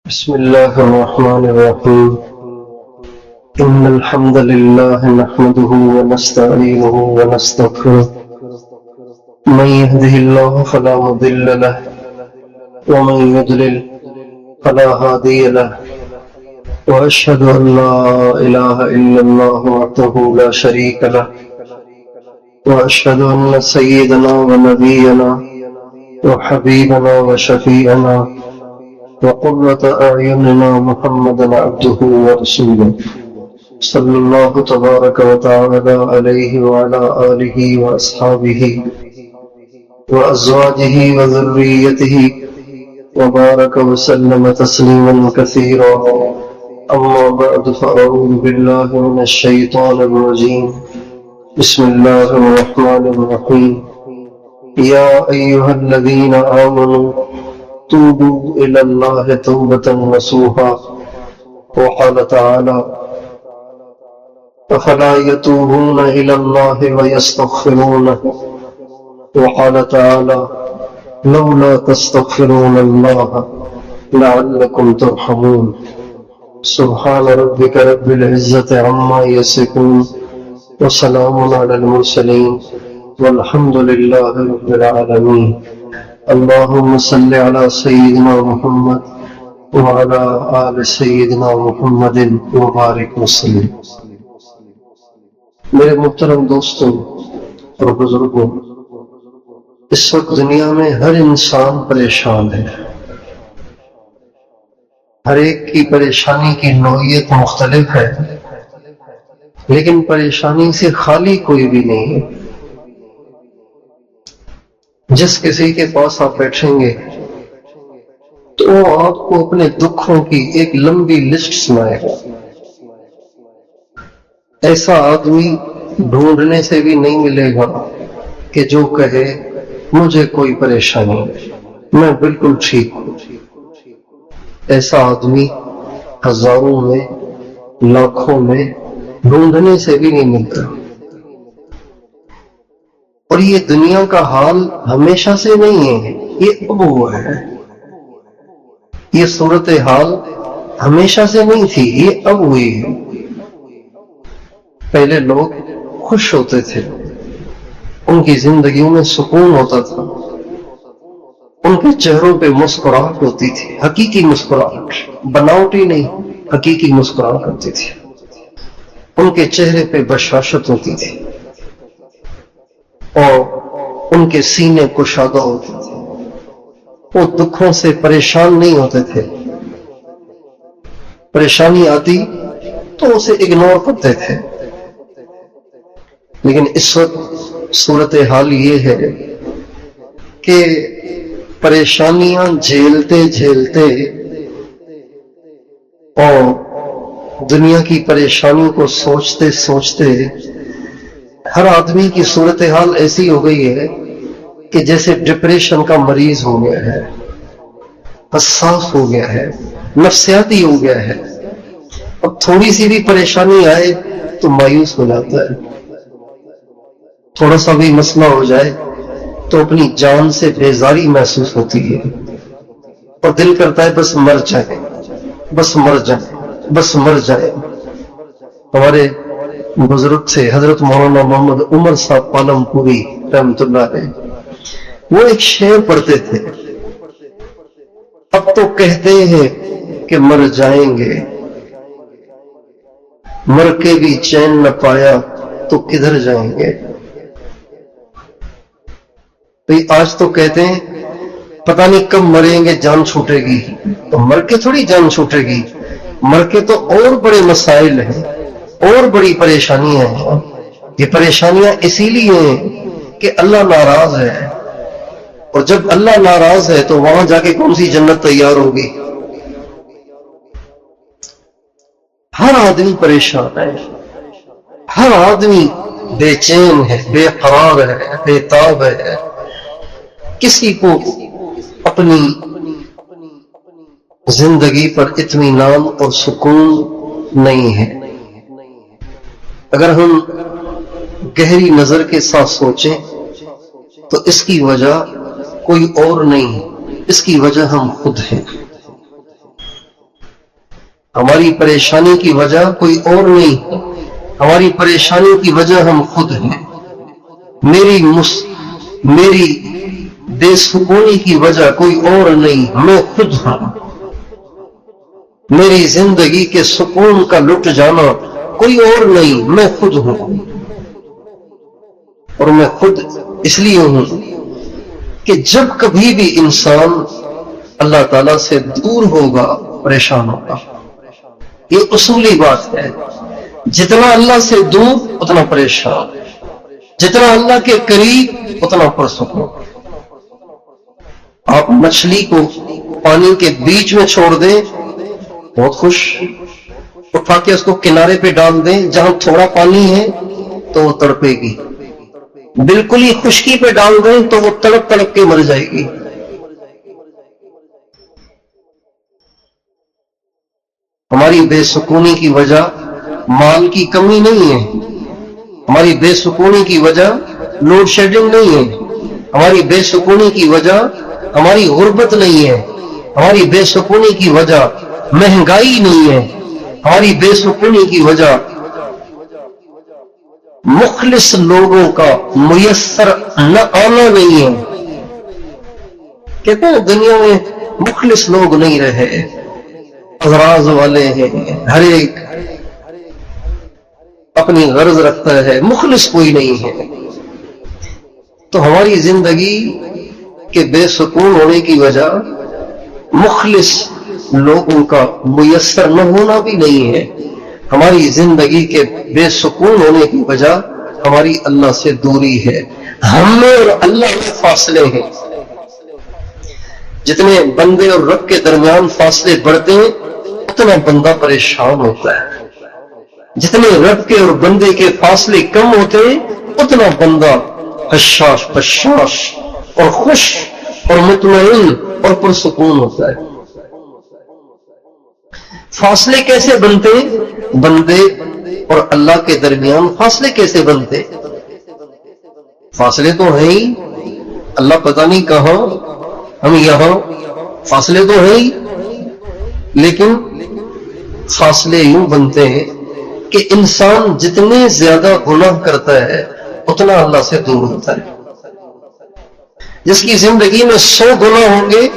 بسم الله الرحمن الرحيم إن الحمد لله نحمده ونستعينه ونستغفره من يهده الله فلا مضل له ومن يضلل فلا هادي له وأشهد أن لا إله إلا الله وحده لا شريك له وأشهد أن سيدنا ونبينا وحبيبنا وشفيعنا وقرة أعيننا محمدا عبده ورسوله صلى الله تبارك وتعالى عليه وعلى آله وأصحابه وأزواجه وذريته وبارك وسلم تسليما كثيرا. أما بعد فأعوذ بالله من الشيطان الرجيم. بسم الله الرحمن الرحيم. يا أيها الذين آمنوا توبوا إلى الله توبة نصوحا. وقال تعالى أفلا يتوبون إلى الله ويستغفرونه. وقال تعالى لولا تستغفرون الله لعلكم ترحمون. سبحان ربك رب العزة عما يصفون وسلام على المرسلين والحمد لله رب العالمين. اللهم صل على سيدنا محمد وعلى آل سيدنا محمد وبارك وسلم. میرے محترم دوستوں اور بزرگوں، اس وقت دنیا میں ہر انسان پریشان ہے. ہر ایک کی پریشانی کی نوعیت مختلف ہے، لیکن پریشانی سے خالی کوئی بھی نہیں ہے. جس کسی کے پاس آپ بیٹھیں گے تو وہ آپ کو اپنے دکھوں کی ایک لمبی لسٹ سنائے گا. ایسا آدمی ڈھونڈنے سے بھی نہیں ملے گا کہ جو کہے مجھے کوئی پریشانی نہیں، میں بالکل ٹھیک ہوں. ایسا آدمی ہزاروں میں لاکھوں میں ڈھونڈنے سے بھی نہیں ملتا. اور یہ دنیا کا حال ہمیشہ سے نہیں ہے، یہ اب ہوا ہے. یہ صورتحال ہمیشہ سے نہیں تھی، یہ اب ہوئی ہے. پہلے لوگ خوش ہوتے تھے، ان کی زندگیوں میں سکون ہوتا تھا، ان کے چہروں پہ مسکراہٹ ہوتی تھی، حقیقی مسکراہٹ، بناوٹی نہیں، حقیقی مسکراہٹ ہوتی تھی. ان کے چہرے پہ بشاشت ہوتی تھی اور ان کے سینے کشادہ ہوتے تھے. وہ دکھوں سے پریشان نہیں ہوتے تھے. پریشانی آتی تو اسے اگنور کرتے تھے. لیکن اس وقت صورتحال یہ ہے کہ پریشانیاں جھیلتے جھیلتے اور دنیا کی پریشانی کو سوچتے سوچتے ہر آدمی کی صورتحال ایسی ہو گئی ہے کہ جیسے ڈپریشن کا مریض ہو گیا ہے، حساس ہو گیا ہے، نفسیاتی ہو گیا ہے. اب تھوڑی سی بھی پریشانی آئے تو مایوس ہو جاتا ہے. تھوڑا سا بھی مسئلہ ہو جائے تو اپنی جان سے بیزاری محسوس ہوتی ہے اور دل کرتا ہے بس مر جائے، بس مر جائے، بس مر جائے. ہمارے بزرگ تھے حضرت مولانا محمد عمر صاحب پالم پوری رحمۃ اللہ علیہ، وہ ایک شعر پڑھتے تھے: اب تو کہتے ہیں کہ مر جائیں گے، مر کے بھی چین نہ پایا تو کدھر جائیں گے. آج تو کہتے ہیں پتہ نہیں کب مریں گے، جان چھوٹے گی. تو مر کے تھوڑی جان چھوٹے گی، مر کے تو اور بڑے مسائل ہیں اور بڑی پریشانیاں ہیں. یہ پریشانیاں اسی لیے ہیں کہ اللہ ناراض ہے، اور جب اللہ ناراض ہے تو وہاں جا کے کون سی جنت تیار ہوگی. ہر آدمی پریشان ہے، ہر آدمی بے چین ہے، بے قرار ہے، بے تاب ہے. کسی کو اپنی زندگی پر اطمینان اور سکون نہیں ہے. اگر ہم گہری نظر کے ساتھ سوچیں تو اس کی وجہ کوئی اور نہیں، اس کی وجہ ہم خود ہیں. ہماری پریشانی کی وجہ کوئی اور نہیں، ہماری پریشانی کی وجہ ہم خود ہیں۔ میری بے سکونی کی وجہ کوئی اور نہیں، میں خود ہوں۔ میری زندگی کے سکون کا لٹ جانا کوئی اور نہیں، میں خود ہوں۔ اور میں خود اس لیے ہوں کہ جب کبھی بھی انسان اللہ تعالیٰ سے دور ہوگا پریشان ہوگا۔ یہ اصولی بات ہے، جتنا اللہ سے دور اتنا پریشان، جتنا اللہ کے قریب اتنا پرسکون۔ آپ مچھلی کو پانی کے بیچ میں چھوڑ دیں بہت خوش، اٹھا کے اس کو کنارے پہ ڈال دیں جہاں تھوڑا پانی ہے تو وہ تڑپے گی، بالکل ہی خشکی پہ ڈال دیں تو وہ تڑپ تڑپ کے مر جائے گی۔ ہماری بے سکونی کی وجہ مال کی کمی نہیں ہے، ہماری بے سکونی کی وجہ لوڈ شیڈنگ نہیں ہے، ہماری بے سکونی کی وجہ ہماری غربت نہیں ہے، ہماری بے سکونی کی وجہ مہنگائی نہیں ہے، ہماری بے سکونی کی وجہ مخلص لوگوں کا میسر نہ آنا نہیں ہے۔ کہتے ہیں دنیا میں مخلص لوگ نہیں رہے، اغراض والے ہیں، ہر ایک اپنی غرض رکھتا ہے، مخلص کوئی نہیں ہے۔ تو ہماری زندگی کے بے سکون ہونے کی وجہ مخلص لوگوں کا میسر نہ ہونا بھی نہیں ہے، ہماری زندگی کے بے سکون ہونے کی وجہ ہماری اللہ سے دوری ہے، ہم میں اور اللہ میں فاصلے ہیں۔ جتنے بندے اور رب کے درمیان فاصلے بڑھتے ہیں اتنا بندہ پریشان ہوتا ہے، جتنے رب کے اور بندے کے فاصلے کم ہوتے ہیں اتنا بندہ حشاش بشاش اور خوش اور مطمئن اور پرسکون ہوتا ہے۔ فاصلے کیسے بنتے ہیں؟ بندے اور اللہ کے درمیان فاصلے کیسے بنتے؟ فاصلے تو ہیں ہی، اللہ پتہ نہیں کہاں، ہم یہاں، فاصلے تو ہیں ہی، لیکن فاصلے یوں بنتے ہیں کہ انسان جتنے زیادہ گناہ کرتا ہے اتنا اللہ سے دور ہوتا ہے۔ جس کی زندگی میں 100 گناہ ہوں گے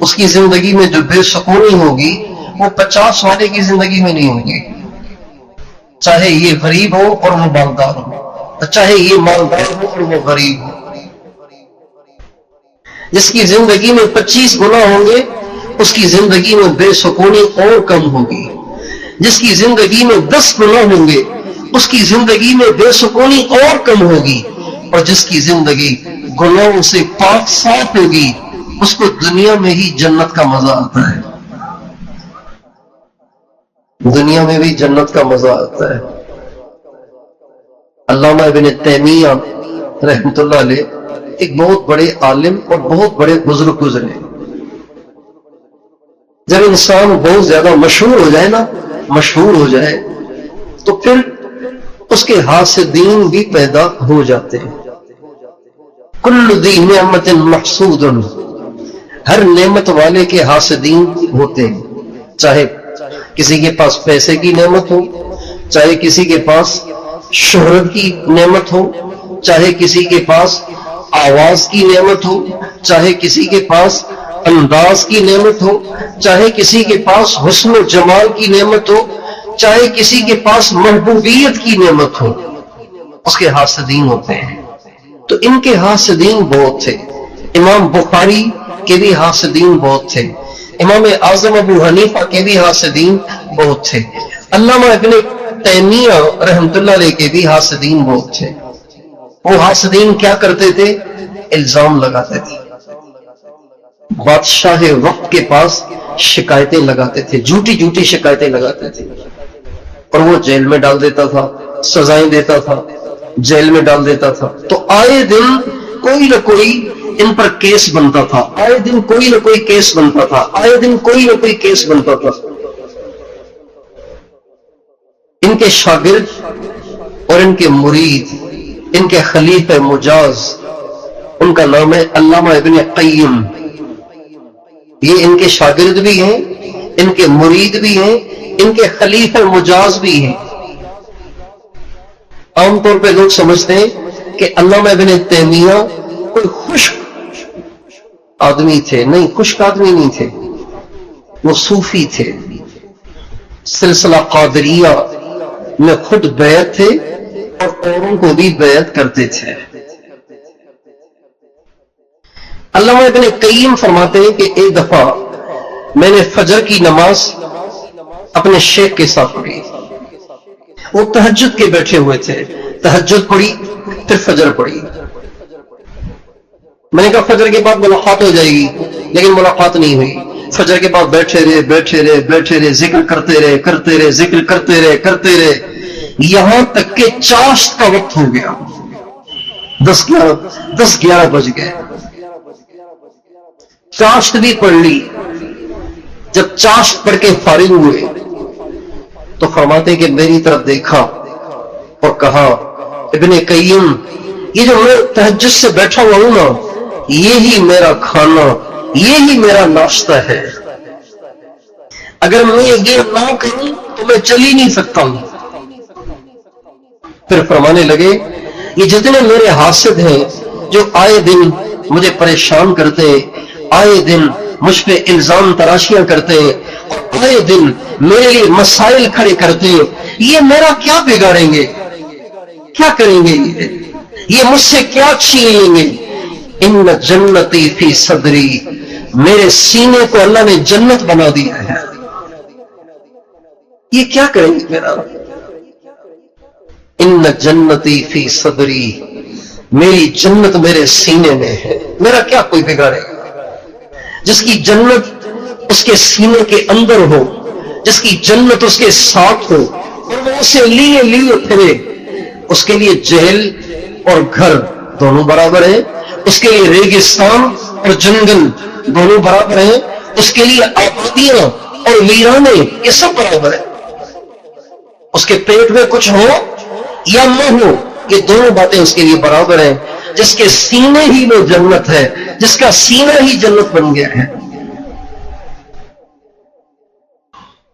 اس کی زندگی میں جو بے سکونی ہوگی وہ 50 والے کی زندگی میں نہیں ہوگی، چاہے یہ غریب ہو اور وہ مالدار ہو، چاہے یہ مالدار ہو اور وہ غریب ہو۔ جس کی زندگی میں 25 گناہ ہوں گے اس کی زندگی میں بے سکونی اور کم ہوگی، جس کی زندگی میں 10 گناہ ہوں گے اس کی زندگی میں بے سکونی اور کم ہوگی، اور جس کی زندگی گناہوں سے پاک صاف ہوگی اس کو دنیا میں ہی جنت کا مزہ آتا ہے، دنیا میں بھی جنت کا مزہ آتا ہے۔ علامہ ابن تیمیہ رحمۃ اللہ علیہ ایک بہت بڑے عالم اور بہت بڑے بزرگ گزرے۔ جب انسان بہت زیادہ مشہور ہو جائے نا، مشہور ہو جائے تو پھر اس کے حاسدین بھی پیدا ہو جاتے ہیں۔ کل ذی نعمت محسود، ہر نعمت والے کے حاسدین ہوتے ہیں، چاہے کسی کے پاس پیسے کی نعمت ہو، چاہے کسی کے پاس شہرت کی نعمت ہو، چاہے کسی کے پاس آواز کی نعمت ہو، چاہے کسی کے پاس انداز کی نعمت ہو، چاہے کسی کے پاس حسن و جمال کی نعمت ہو، چاہے کسی کے پاس محبوبیت کی نعمت ہو، اس کے حاسدین ہوتے ہیں۔ تو ان کے حاسدین بہت تھے، امام بخاری کے بھی حاسدین بہت تھے، امام اعظم ابو حنیفہ کے بھی حاسدین بہت تھے، علامہ ابن تیمیہ رحمۃ اللہ علیہ کے بھی حاسدین بہت تھے۔ وہ حاسدین کیا کرتے تھے؟ الزام لگاتے تھے، بادشاہ وقت کے پاس شکایتیں لگاتے تھے، جھوٹی جھوٹی شکایتیں لگاتے تھے، اور وہ جیل میں ڈال دیتا تھا، سزائیں دیتا تھا، جیل میں ڈال دیتا تھا۔ تو آئے دن کوئی نہ کوئی ان پر کیس بنتا تھا، آئے دن کوئی نہ کوئی کیس بنتا تھا، آئے دن کوئی نہ کوئی کیس بنتا تھا۔ ان کے شاگرد اور ان کے مرید، ان کے خلیفہ مجاز، ان کا نام ہے علامہ ابن قیم، یہ ان کے شاگرد بھی ہیں، ان کے مرید بھی ہیں، ان کے خلیفہ مجاز بھی ہیں۔ عام طور پہ لوگ سمجھتے ہیں کہ علامہ ابن تیمیہ کوئی خشک آدمی تھے، نہیں، خشک آدمی نہیں تھے، وہ صوفی تھے، سلسلہ قادریہ میں خود بیعت تھے اور اوروں کو بھی بیعت کرتے تھے۔ علامہ ابن قیم فرماتے ہیں کہ ایک دفعہ میں نے فجر کی نماز اپنے شیخ کے ساتھ پڑھی، وہ تہجد کے بیٹھے ہوئے تھے، تہجد پڑھی پھر فجر پڑھی۔ میں نے کہا فجر کے بعد ملاقات ہو جائے گی، لیکن ملاقات نہیں ہوئی۔ فجر کے بعد بیٹھے رہے، ذکر کرتے رہے، ذکر کرتے رہے، یہاں تک کہ چاشت کا وقت ہو گیا، 10-11 بج گئے۔ چاشت بھی پڑھ لی۔ جب چاشت پڑھ کے فارغ ہوئے تو فرماتے کہ میری طرف دیکھا اور کہا ابن قیم، یہ جو میں تہجد سے بیٹھا ہوا ہوں نا، یہی میرا کھانا، یہی میرا ناشتہ ہے، اگر میں یہ نہ کروں تو میں چل ہی نہیں سکتا ہوں۔ پھر فرمانے لگے یہ جتنے میرے حاسد ہیں جو آئے دن مجھے پریشان کرتے، آئے دن مجھ پہ الزام تراشیاں کرتے، اور آئے دن میرے لیے مسائل کھڑے کرتے، یہ میرا کیا بگاڑیں گے، کیا کریں گے، یہ مجھ سے کیا چھین لیں گے؟ ان جنتی فی صدری، میرے سینے کو اللہ نے جنت بنا دیا ہے، یہ کیا کریں گے میرا؟ ان جنتی فی صدری، میری جنت میرے سینے میں ہے، میرا کیا کوئی بگاڑے گا؟ جس کی جنت اس کے سینے کے اندر ہو، جس کی جنت اس کے ساتھ ہو اور وہ اسے لیے پھرے، اس کے لیے جہل اور گھر دونوں برابر ہیں، اس کے لیے ریگستان اور جنگل دونوں برابر ہیں، اس کے لیے آبادیاں اور ویرانے یہ سب برابر ہیں۔ اس کے پیٹ میں کچھ ہو یا نہ ہو، یہ دونوں باتیں اس کے لیے برابر ہیں۔ جس کے سینے ہی میں جنت ہے، جس کا سینہ ہی جنت بن گیا ہے۔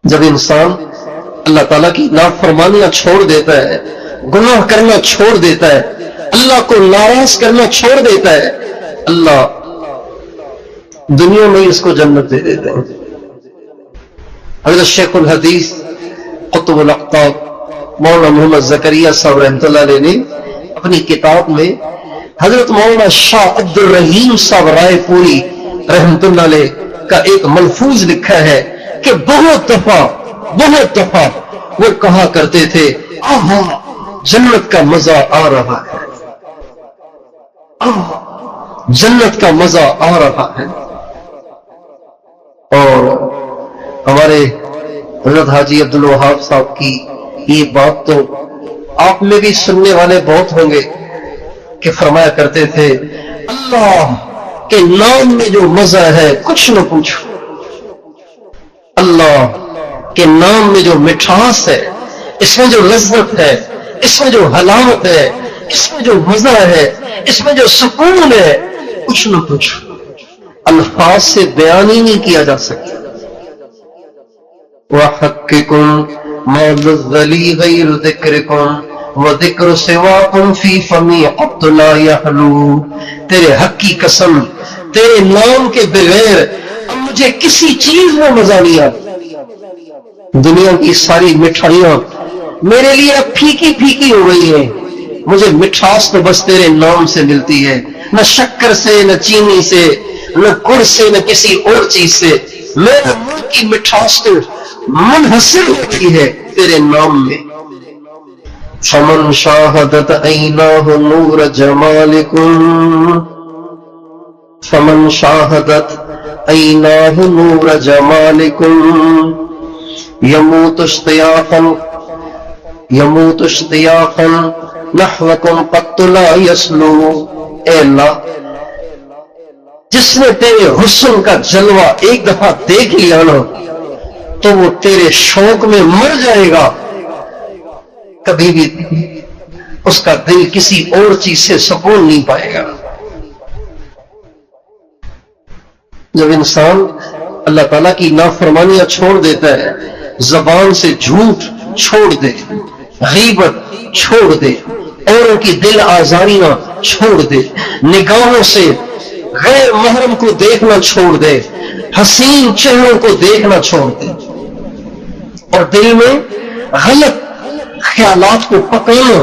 جب انسان اللہ تعالیٰ کی نافرمانیاں چھوڑ دیتا ہے، گناہ کرنا چھوڑ دیتا ہے، اللہ کو ناراض کرنا چھوڑ دیتا ہے، اللہ دنیا میں اس کو جنت دے دیتے ہیں۔ حضرت شیخ الحدیث قطب الاقطاب مولانا محمد زکریا صاحب رحمۃ اللہ علیہ نے اپنی کتاب میں حضرت مولانا شاہ عبد الرحیم صاحب رائے پوری رحمۃ اللہ علیہ کا ایک ملفوظ لکھا ہے کہ بہت دفعہ وہ کہا کرتے تھے آہا جنت کا مزہ آ رہا ہے، جنت کا مزہ آ رہا ہے۔ اور ہمارے حضرت حاجی عبد الوہاب صاحب کی یہ بات تو آپ میں بھی سننے والے بہت ہوں گے کہ فرمایا کرتے تھے اللہ کے نام میں جو مزہ ہے کچھ نہ پوچھو، اللہ کے نام میں جو مٹھاس ہے، اس میں جو لذت ہے، اس میں جو حلاوت ہے، اس میں جو مزہ ہے، اس میں جو سکون ہے، کچھ نہ پوچھو، الفاظ سے بیان ہی نہیں کیا جا سکتا۔ وَحَقِّكُمْ مَا لَذَّلِي غَيْرُ ذِكْرِكُمْ وَذِكْرُ سِوَاكُمْ فِي فَمِي عَبْدُ لَا يَحْلُو، تیرے حق کی قسم، تیرے نام کے بغیر اب مجھے کسی چیز میں مزہ نہیں آتا۔ دنیا کی ساری مٹھائیاں میرے لیے اب پھیکی پھیکی ہو گئی ہیں، مجھے مٹھاس تو بس تیرے نام سے ملتی ہے، نہ شکر سے، نہ چینی سے، نہ گڑ سے، نہ کسی اور چیز سے، میرے منہ کی مٹھاس تو منحصر ہوتی ہے تیرے نام میں۔ فمن شاہدت عیناہ نور جمالکم، فمن شاہدت عیناہ نور جمالکم یموت اشتیاقا نحوکم قط لا یسلو، اے اللہ جس نے تیرے حسن کا جلوہ ایک دفعہ دیکھ لیا نا تو وہ تیرے شوق میں مر جائے گا، کبھی بھی اس کا دل کسی اور چیز سے سکون نہیں پائے گا۔ جب انسان اللہ تعالیٰ کی نافرمانیاں چھوڑ دیتا ہے، زبان سے جھوٹ چھوڑ دے، غیبت چھوڑ دے، اوروں کی دل آزاریاں چھوڑ دے، نگاہوں سے غیر محرم کو دیکھنا چھوڑ دے، حسین چہروں کو دیکھنا چھوڑ دے، اور دل میں غلط خیالات کو پکڑنا۔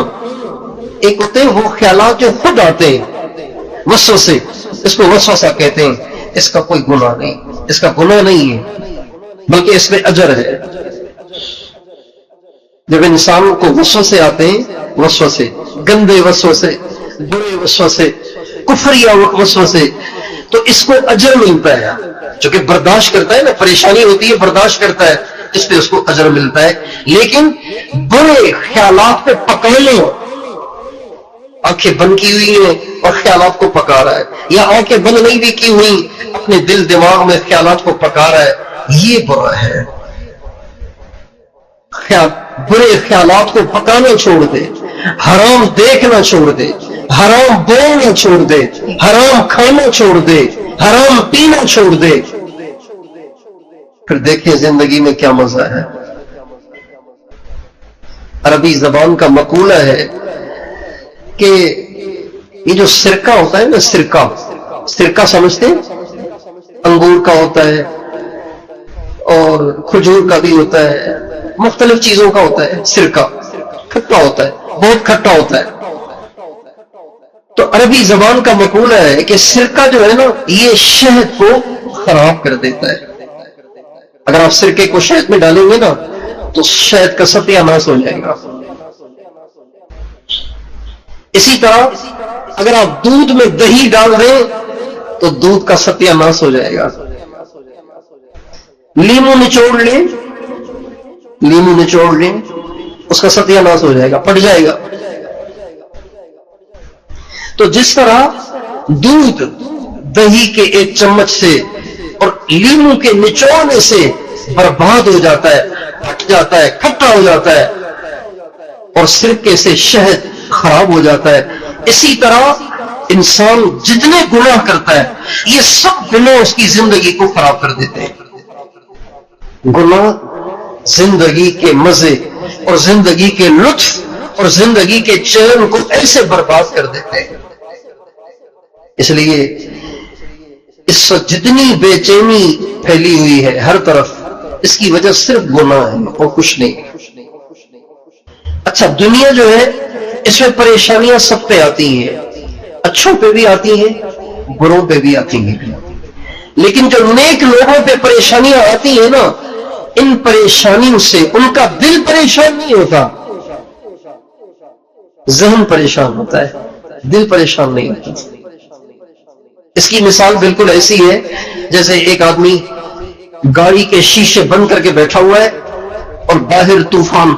ایک ہوتے ہیں وہ خیالات جو خود آتے ہیں، وسوسے، اس کو وسوسہ کہتے ہیں، اس کا کوئی گناہ نہیں، اس کا گناہ نہیں ہے بلکہ اس میں اجر ہے۔ جب انسان کو وسوسے آتے ہیں، وسوسے، گندے وسوسے، برے وسوسے، کفریہ وسوسے، تو اس کو اجر ملتا ہے، جو کہ برداشت کرتا ہے نا، پریشانی ہوتی ہے برداشت کرتا ہے، اس پہ اس کو اجر ملتا ہے۔ لیکن برے خیالات پہ پکڑ لو، آنکھیں بند کی ہوئی ہیں اور خیالات کو پکا رہا ہے، یا آنکھیں بند نہیں بھی کی ہوئی، اپنے دل دماغ میں خیالات کو پکا رہا ہے، یہ برا ہے۔ برے خیالات کو پکانا چھوڑ دے، حرام دیکھنا چھوڑ دے، حرام بولنا چھوڑ دے، حرام کھانا چھوڑ دے، حرام پینا چھوڑ دے، پھر دیکھیں زندگی میں کیا مزہ ہے۔ عربی زبان کا مقولہ ہے کہ یہ جو سرکہ ہوتا ہے نا، سرکہ سمجھتے ہیں؟ انگور کا ہوتا ہے اور کھجور کا بھی ہوتا ہے، مختلف چیزوں کا ہوتا ہے سرکہ، کھٹا ہوتا ہے، بہت کھٹا ہوتا ہے۔ تو عربی زبان کا مقولہ ہے کہ سرکہ جو ہے نا، یہ شہد کو خراب کر دیتا ہے۔ اگر آپ سرکے کو شہد میں ڈالیں گے نا تو شہد کا ستیہ ناش ہو جائے گا۔ اسی طرح اگر آپ دودھ میں دہی ڈال دیں تو دودھ کا ستیہ ناش ہو جائے گا۔ لیمو نچوڑ لیں، اس کا ستیہ ناش ہو جائے گا، پھٹ جائے گا۔ تو جس طرح دودھ دہی کے ایک چمچ سے اور لیمو کے نچوڑنے سے برباد ہو جاتا ہے، پھٹ جاتا ہے، کھٹا ہو جاتا ہے، اور سرکے سے شہد خراب ہو جاتا ہے، اسی طرح انسان جتنے گناہ کرتا ہے یہ سب گناہ اس کی زندگی کو خراب کر دیتے ہیں۔ گناہ زندگی کے مزے اور زندگی کے لطف اور زندگی کے چین کو ایسے برباد کر دیتے ہیں۔ اس لیے اس وقت جتنی بے چینی پھیلی ہوئی ہے ہر طرف، اس کی وجہ صرف گناہ ہے اور کچھ نہیں۔ اچھا، دنیا جو ہے اس میں پریشانیاں سب پہ آتی ہیں، اچھوں پہ بھی آتی ہیں، بروں پہ بھی آتی ہیں، لیکن جو نیک لوگوں پہ پریشانیاں آتی ہیں نا، ان پریشانیوں سے ان کا دل پریشان نہیں ہوتا، ذہن پریشان ہوتا ہے، دل پریشان نہیں ہوتا۔ اس کی مثال بالکل ایسی ہے جیسے ایک آدمی گاڑی کے شیشے بند کر کے بیٹھا ہوا ہے اور باہر طوفان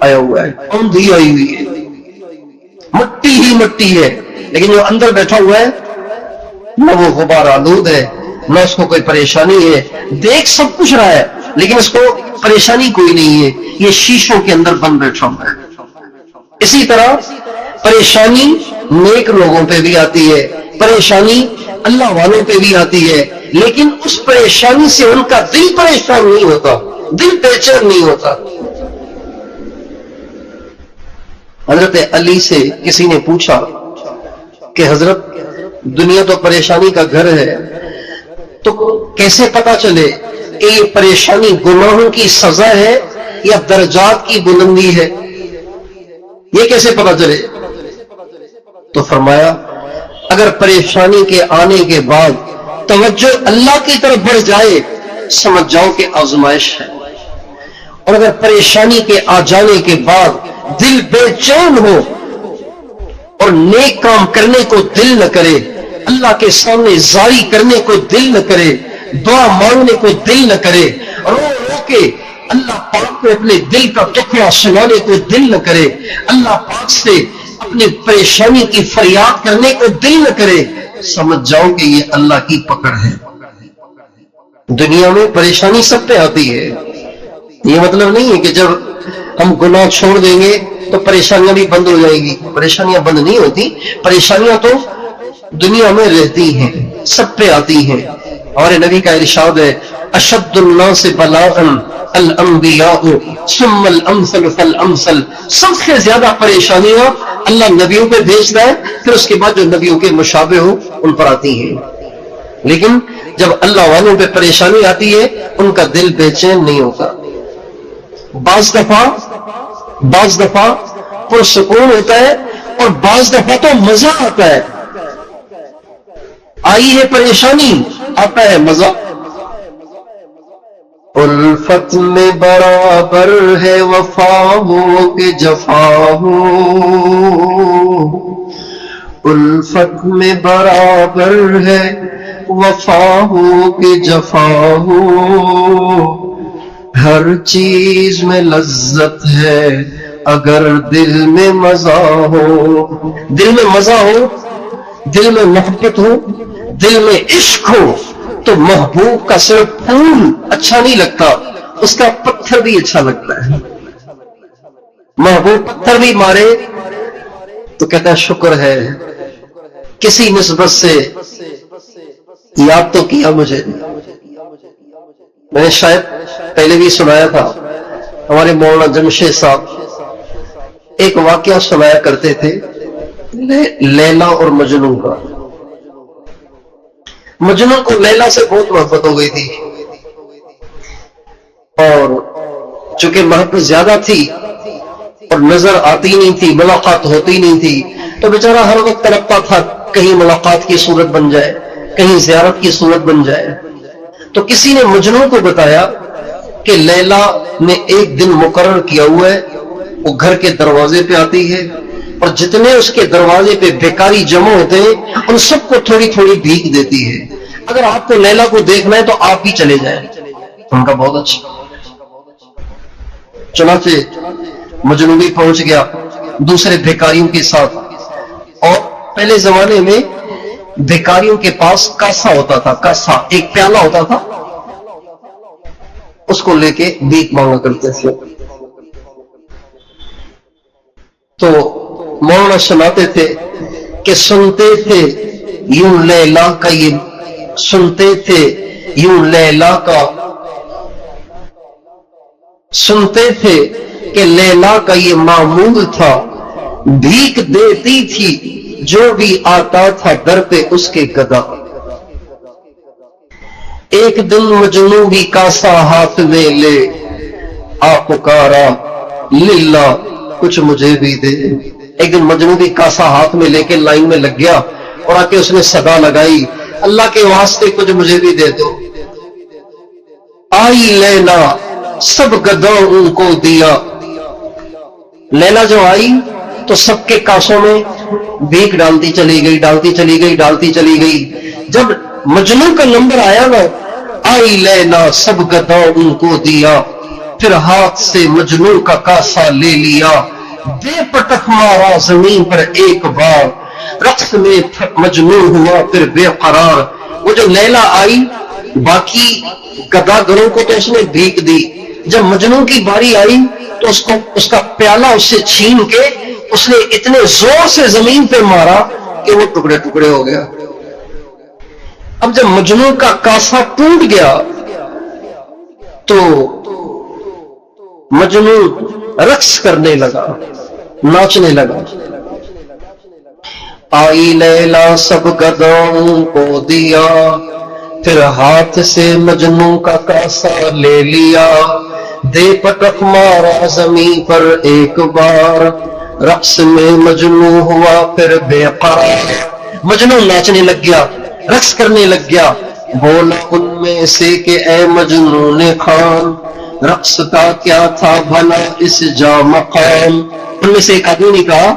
آیا ہوا ہے، آندھی آئی ہوئی ہے، مٹی ہی مٹی ہے، لیکن جو اندر بیٹھا ہوا ہے نہ وہ غبار آلود ہے، نہ اس کو کوئی پریشانی ہے، دیکھ سب کچھ رہا ہے لیکن اس کو پریشانی کوئی نہیں ہے، یہ شیشوں کے اندر بند بیٹھا ہوا ہے۔ اسی طرح پریشانی نیک لوگوں پہ بھی آتی ہے، پریشانی اللہ والوں پہ بھی آتی ہے، لیکن اس پریشانی سے ان کا دل پریشان نہیں ہوتا، دل بے چین نہیں ہوتا۔ حضرت علی سے کسی نے پوچھا کہ حضرت دنیا تو پریشانی کا گھر ہے، تو کیسے پتا چلے کہ یہ پریشانی گناہوں کی سزا ہے یا درجات کی بلندی ہے، یہ کیسے پتا چلے؟ تو فرمایا اگر پریشانی کے آنے کے بعد توجہ اللہ کی طرف بڑھ جائے سمجھ جاؤ کہ آزمائش ہے، اور اگر پریشانی کے آ جانے کے بعد دل بے چین ہو اور نیک کام کرنے کو دل نہ کرے، اللہ کے سامنے زاری کرنے کو دل نہ کرے، دعا مانگنے کو دل نہ کرے، رو رو کے اللہ پاک کو اپنے دل کا ٹکڑا سنانے کو دل نہ کرے، اللہ پاک سے اپنی پریشانی کی فریاد کرنے کو دل نہ کرے، سمجھ جاؤ کہ یہ اللہ کی پکڑ ہے۔ دنیا میں پریشانی سب پہ آتی ہے، یہ مطلب نہیں ہے کہ جب ہم گناہ چھوڑ دیں گے تو پریشانیاں بھی بند ہو جائیں گی، پریشانیاں بند نہیں ہوتی، پریشانیاں تو دنیا میں رہتی ہیں، سب پہ آتی ہیں، اور نبی کا ارشاد ہے اشد الناس بلاء الانبیاء ثم الامثل فالامثل، سب سے زیادہ پریشانیاں اللہ نبیوں پہ بھیجتا ہے، پھر اس کے بعد جو نبیوں کے مشابہ ہو ان پر آتی ہیں۔ لیکن جب اللہ والوں پہ پریشانی آتی ہے ان کا دل بے چین نہیں ہوتا، بعض دفعہ پرسکون ہوتا ہے اور بعض دفعہ تو مزہ آتا ہے، آئی ہے پریشانی آتا ہے مزہ۔ الفت میں برابر ہے وفا ہو کہ جفا ہو، الفت میں برابر ہے وفا ہو کہ جفا ہو، ہر چیز میں لذت ہے اگر دل میں مزہ ہو، دل میں مزہ ہو، دل میں محبت ہو، دل میں عشق ہو تو محبوب کا صرف پھول اچھا نہیں لگتا، اس کا پتھر بھی اچھا لگتا ہے۔ محبوب پتھر بھی مارے تو کہتا ہے شکر ہے، کسی نسبت سے یاد تو کیا مجھے۔ میں نے شاید پہلے بھی سنایا تھا، ہمارے مولانا جمشید صاحب ایک واقعہ سنایا کرتے تھے لیلا اور مجنون کا۔ مجنون کو لیلا سے بہت محبت ہو گئی تھی، اور چونکہ محبت زیادہ تھی اور نظر آتی نہیں تھی، ملاقات ہوتی نہیں تھی، تو بیچارہ ہر وقت تڑپتا تھا کہیں ملاقات کی صورت بن جائے، کہیں زیارت کی صورت بن جائے۔ تو کسی نے مجنون کو بتایا کہ لیلا نے ایک دن مقرر کیا ہوا ہے، وہ گھر کے دروازے پہ آتی ہے اور جتنے اس کے دروازے پہ بیکاری جمع ہوتے ہیں ان سب کو تھوڑی تھوڑی بھیک دیتی ہے، اگر آپ کو لیلا کو دیکھنا ہے تو آپ ہی چلے جائیں۔ ان کا بہت اچھا، چنانچہ مجنون بھی پہنچ گیا دوسرے بھیکاریوں کے ساتھ، اور پہلے زمانے میں بھیکاریوں کے پاس کاسا ہوتا تھا، کاسا ایک پیالہ ہوتا تھا، اس کو لے کے بھیک مانگا کرتے تھے۔ تو مولانا سناتے تھے کہ سنتے تھے یوں لیلا کا یہ، سنتے تھے یوں لیلا کا، سنتے تھے کہ لیلا کا یہ معمول تھا، بھیک دیتی تھی جو بھی آتا تھا در پہ اس کے گدا۔ ایک دن مجنوں بھی کاسا ہاتھ میں لے آ پکارا للہ کچھ مجھے بھی دے۔ ایک دن مجنوں بھی کاسا ہاتھ میں لے کے لائن میں لگ گیا اور آ کے اس نے صدا لگائی اللہ کے واسطے کچھ مجھے بھی دے دو۔ آئی لیلا سب گدوں ان کو دیا، لیلا جو آئی تو سب کے کاسوں میں بھیک ڈالتی چلی گئی، ڈالتی چلی گئی، ڈالتی چلی گئی۔ جب مجنوں کا نمبر آیا نا، آئی لیلا سب گدوں ان کو دیا، پھر ہاتھ سے مجنوں کا کاسا لے لیا، بے پٹخ مارا زمین پر ایک بار، رقص میں مجنون ہوا پھر بے قرار۔ وہ جو لیلا آئی باقی گداگروں کو تو اس نے بھیک دی، جب مجنون کی باری آئی تو اس کا پیالہ اس سے چھین کے اس نے اتنے زور سے زمین پہ مارا کہ وہ ٹکڑے ٹکڑے ہو گیا۔ اب جب مجنون کا کاسا ٹوٹ گیا تو مجنون رقص کرنے لگا، ناچنے لگا۔ آئی لیلا سب گدوں کو دیا، پھر ہاتھ سے مجنوں کا کاسا لے لیا، دے پٹخ مارا زمین پر ایک بار، رقص میں مجنوں ہوا پھر بے قرار۔ مجنوں ناچنے لگ گیا، رقص کرنے لگ گیا، بولا ان میں سے کہ اے مجنون خان، رقص کا کیا تھا بھلا اس جا مقام۔ ان میں سے ایک آدمی نے کہا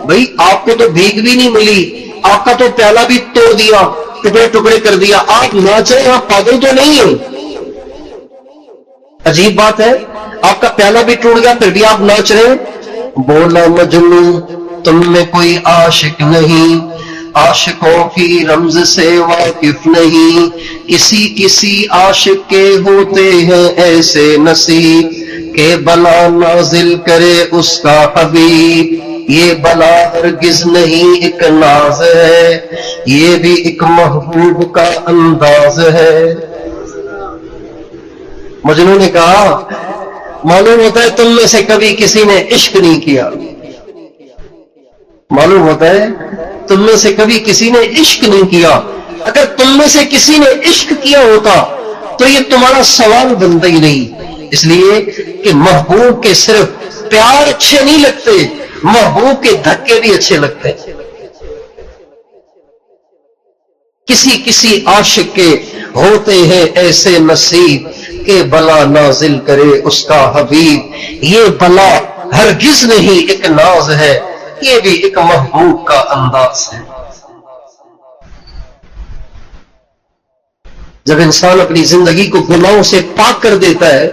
بھئی آپ کو تو بھیک بھی نہیں ملی، آپ کا تو پیالہ بھی توڑ دیا، ٹکڑے ٹکڑے کر دیا، آپ ناچے، آپ پاگل تو نہیں ہیں؟ عجیب بات ہے، آپ کا پیالہ بھی ٹوٹ گیا پھر بھی آپ ناچ رہے ہیں۔ بولا مجنون تم میں کوئی عاشق نہیں، عاشقوں کی رمز سے واقف نہیں، کسی کسی عاشق کے ہوتے ہیں ایسے نصیب کہ بلا نازل کرے اس کا حبیب، یہ بلا ہرگز نہیں ایک ناز ہے، یہ بھی ایک محبوب کا انداز ہے۔ مجنوں نے کہا معلوم ہوتا ہے تم میں سے کبھی کسی نے عشق نہیں کیا، معلوم ہوتا ہے تم میں سے کبھی کسی نے عشق نہیں کیا، اگر تم میں سے کسی نے عشق کیا ہوتا تو یہ تمہارا سوال بنتا ہی نہیں، اس لیے کہ محبوب کے صرف پیار اچھے نہیں لگتے، محبوب کے دھکے بھی اچھے لگتے ہیں۔ کسی کسی عاشق کے ہوتے ہیں ایسے نصیب کہ بلا نازل کرے اس کا حبیب، یہ بلا ہرگز نہیں ایک ناز ہے، یہ بھی ایک محبوب کا انداز ہے۔ جب انسان اپنی زندگی کو گناہوں سے پاک کر دیتا ہے،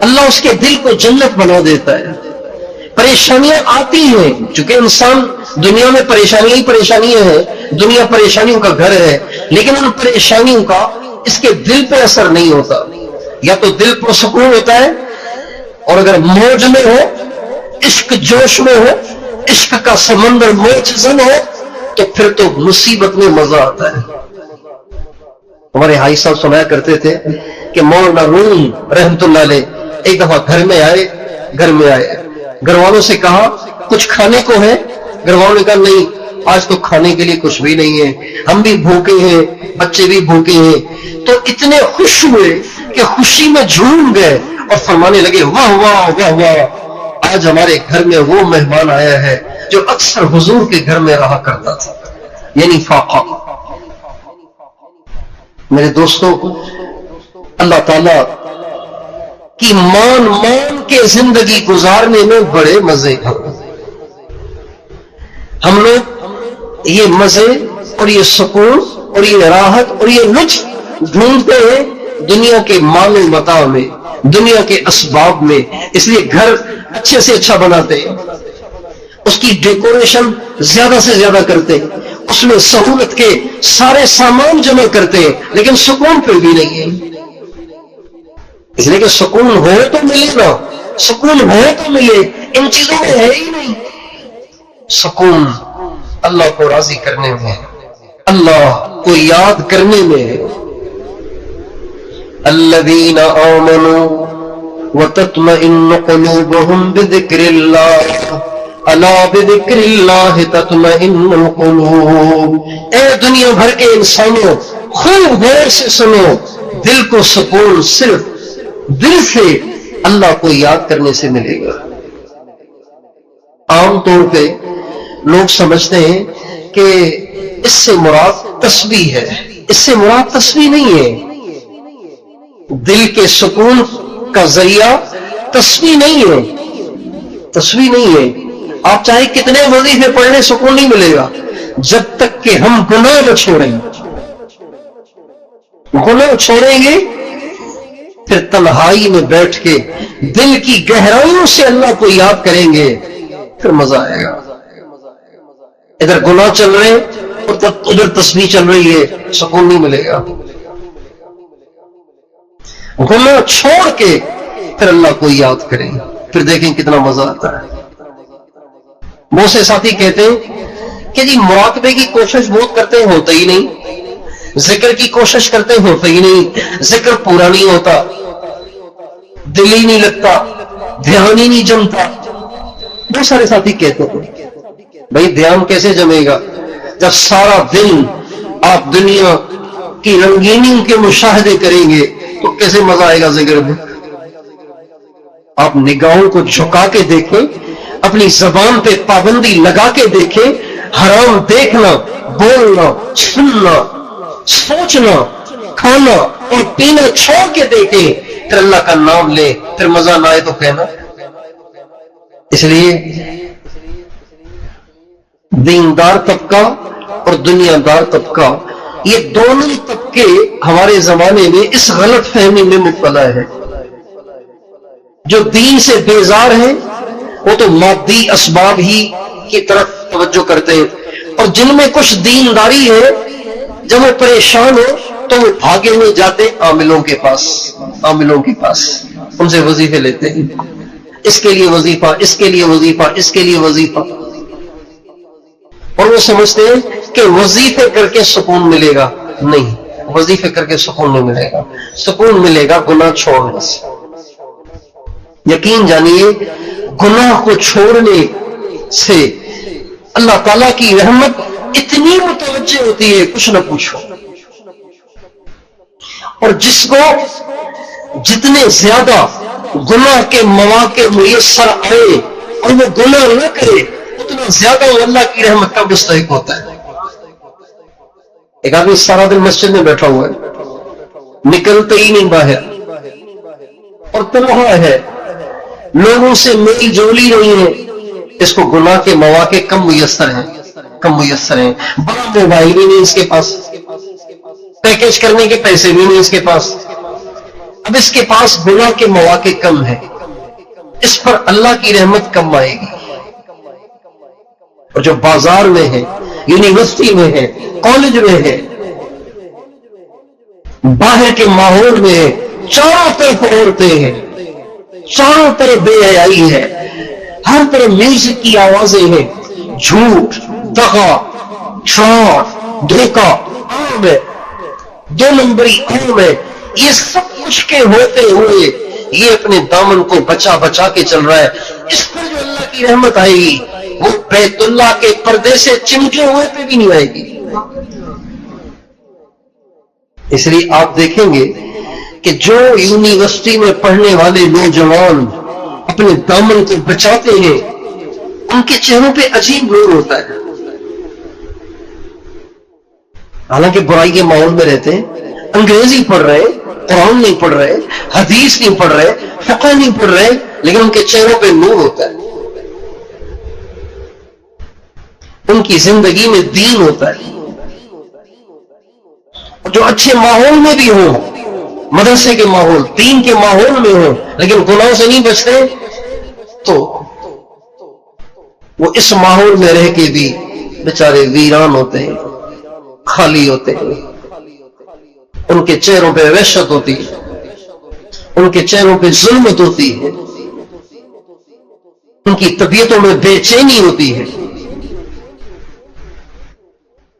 اللہ اس کے دل کو جنت بنا دیتا ہے۔ پریشانیاں آتی ہیں، چونکہ انسان دنیا میں پریشانیاں ہی پریشانیاں ہیں، دنیا پریشانیوں کا گھر ہے، لیکن ان پریشانیوں کا اس کے دل پہ اثر نہیں ہوتا، یا تو دل پرسکون ہوتا ہے، اور اگر موج میں ہو، عشق جوش میں ہو، عشق کا سمندر موج زن ہو، تو پھر تو مصیبت میں مزہ آتا ہے۔ ہمارے حاجی صاحب سنایا کرتے تھے کہ مولانا روم رحمت اللہ علیہ ایک دفعہ گھر میں آئے، گھر والوں سے کہا کچھ کھانے کو ہے؟ گھر والوں نے کہا نہیں، آج تو کھانے کے لیے کچھ بھی نہیں ہے، ہم بھی بھوکے ہیں، بچے بھی بھوکے ہیں۔ تو اتنے خوش ہوئے کہ خوشی میں جھوم گئے اور فرمانے لگے واہ واہ واہ واہ، آج ہمارے گھر میں وہ مہمان آیا ہے جو اکثر حضور کے گھر میں رہا کرتا تھا، یعنی فاقہ۔ میرے دوستوں، اللہ تعالیٰ کی مان کے زندگی گزارنے میں بڑے مزے ہیں۔ ہم لوگ یہ مزے اور یہ سکون اور یہ راحت اور یہ لطف ڈھونڈتے ہیں دنیا کے مال و متاع میں، دنیا کے اسباب میں، اس لیے گھر اچھے سے اچھا بناتے ہیں، اس کی ڈیکوریشن زیادہ سے زیادہ کرتے ہیں، اس میں سہولت کے سارے سامان جمع کرتے ہیں، لیکن سکون پھر بھی نہیں ہے۔ اس لیے کہ سکون ہو تو ملے نا، سکون ہو تو ملے، ان چیزوں میں ہے ہی نہیں۔ سکون اللہ کو راضی کرنے میں، اللہ کو یاد کرنے میں ہے۔ الذین آمنوا وتطمئن قلوبهم بذکر اللہ، الا بذکر اللہ تطمئن القلوب۔ اے دنیا بھر کے انسانوں، خوب غور سے سنو، دل کو سکون صرف دل سے اللہ کو یاد کرنے سے ملے گا۔ عام طور پہ لوگ سمجھتے ہیں کہ اس سے مراد تسبیح ہے، اس سے مراد تسبیح نہیں ہے۔ دل کے سکون کا ذریعہ تسبیح نہیں ہے، تسبیح نہیں ہے۔ آپ چاہے کتنے وظیفے پڑھ لیں، سکون نہیں ملے گا جب تک کہ ہم گناہ نہ چھوڑیں۔ گناہ چھوڑیں گے پھر تنہائی میں بیٹھ کے دل کی گہرائیوں سے اللہ کو یاد کریں گے، پھر مزہ آئے گا۔ ادھر گناہ چل رہے اور ادھر تسبیح چل رہی ہے، سکون نہیں ملے گا۔ گناہ چھوڑ کے پھر اللہ کو یاد کریں، پھر دیکھیں کتنا مزہ آتا ہے۔ بہت سے ساتھی کہتے ہیں کہ جی مراقبے کی کوشش بہت کرتے ہیں، ہوتا ہی نہیں، ذکر کی کوشش کرتے ہیں، ہوتا ہی نہیں، ذکر پورا نہیں ہوتا، دل ہی نہیں لگتا، دھیان ہی نہیں جمتا۔ بہت سارے ساتھی کہتے ہیں بھائی دھیان کیسے جمے گا جب سارا دن آپ دنیا کی رنگینیوں کے مشاہدے کریں گے، تو کیسے مزہ آئے گا ذکر میں؟ آپ نگاہوں کو جھکا کے دیکھیں، اپنی زبان پہ پابندی لگا کے دیکھیں، حرام دیکھنا، بولنا، سننا، سوچنا، کھانا اور پینا چھوڑ کے دیکھیں، پھر اللہ کا نام لیں، پھر مزہ نہ آئے تو کہنا۔ اس لیے دیندار طبقہ اور دنیا دار طبقہ، یہ دونوں طبقے ہمارے زمانے میں اس غلط فہمی میں مبتلا ہے۔ جو دین سے بیزار ہیں وہ تو مادی اسباب ہی کی طرف توجہ کرتے ہیں، اور جن میں کچھ دینداری ہے جب وہ پریشان ہو تو وہ بھاگے ہوئے جاتے عاملوں کے پاس، ان سے وظیفے لیتے ہیں، اس کے لیے وظیفہ، اس کے لیے وظیفہ، اس کے لیے وظیفہ۔ اور وہ سمجھتے ہیں کہ وظیفے کر کے سکون ملے گا. نہیں, وظیفے کر کے سکون نہیں ملے گا. سکون ملے گا گناہ چھوڑنے سے. یقین جانیے گناہ کو چھوڑنے سے اللہ تعالیٰ کی رحمت اتنی متوجہ ہوتی ہے کچھ نہ پوچھو. اور جس کو جتنے زیادہ گناہ کے مواقع میسر آئے اور وہ گناہ نہ کرے اتنا زیادہ وہ اللہ کی رحمت کا مستحق ہوتا ہے. ایک آدمی سارا دن مسجد میں بیٹھا ہوا ہے, نکلتے ہی نہیں باہر, اور تنہا ہے, لوگوں سے میل جولی نہیں ہے. اس کو گناہ کے مواقع کم میسر ہیں. بڑا موبائل بھی نہیں اس کے پاس, پیکج کرنے کے پیسے بھی نہیں اس کے پاس. اب اس کے پاس گناہ کے مواقع کم ہے, اس پر اللہ کی رحمت کم آئے گی. اور جو بازار میں ہے, یونیورسٹی میں ہے, کالج میں ہے, باہر کے ماحول میں ہے, چاروں طرف عورتیں ہیں, چاروں طرف بے حیائی ہے, ہر طرف میوزک کی آوازیں ہیں, جھوٹ, دغا, فراڈ, دھوکہ عام ہے, 2 نمبری عام ہے. یہ سب کچھ کے ہوتے ہوئے یہ اپنے دامن کو بچا کے چل رہا ہے. اس پر جو اللہ کی رحمت آئے گی وہ بیت اللہ کے پردے سے چمٹے ہوئے پہ بھی نہیں آئے گی. اس لیے آپ دیکھیں گے کہ جو یونیورسٹی میں پڑھنے والے نوجوان اپنے دامن کو بچاتے ہیں ان کے چہروں پہ عجیب نور ہوتا ہے. حالانکہ برائی کے ماحول میں رہتے ہیں, انگریزی پڑھ رہے, قرآن نہیں پڑھ رہے, حدیث نہیں پڑھ رہے, فقہ نہیں پڑھ رہے, لیکن ان کے چہروں پہ نور ہوتا ہے, ان کی زندگی میں دین ہوتا ہے. جو اچھے ماحول میں بھی ہوں, مدرسے کے ماحول, دین کے ماحول میں ہوں, لیکن گناہوں سے نہیں بچتے تو وہ اس ماحول میں رہ کے بھی بیچارے ویران ہوتے ہیں, خالی ہوتے ہیں. ان کے چہروں پہ وحشت ہوتی ہے, ان کے چہروں پہ ظلمت ہوتی ہے, ان کی طبیعتوں میں بے چینی ہوتی ہے.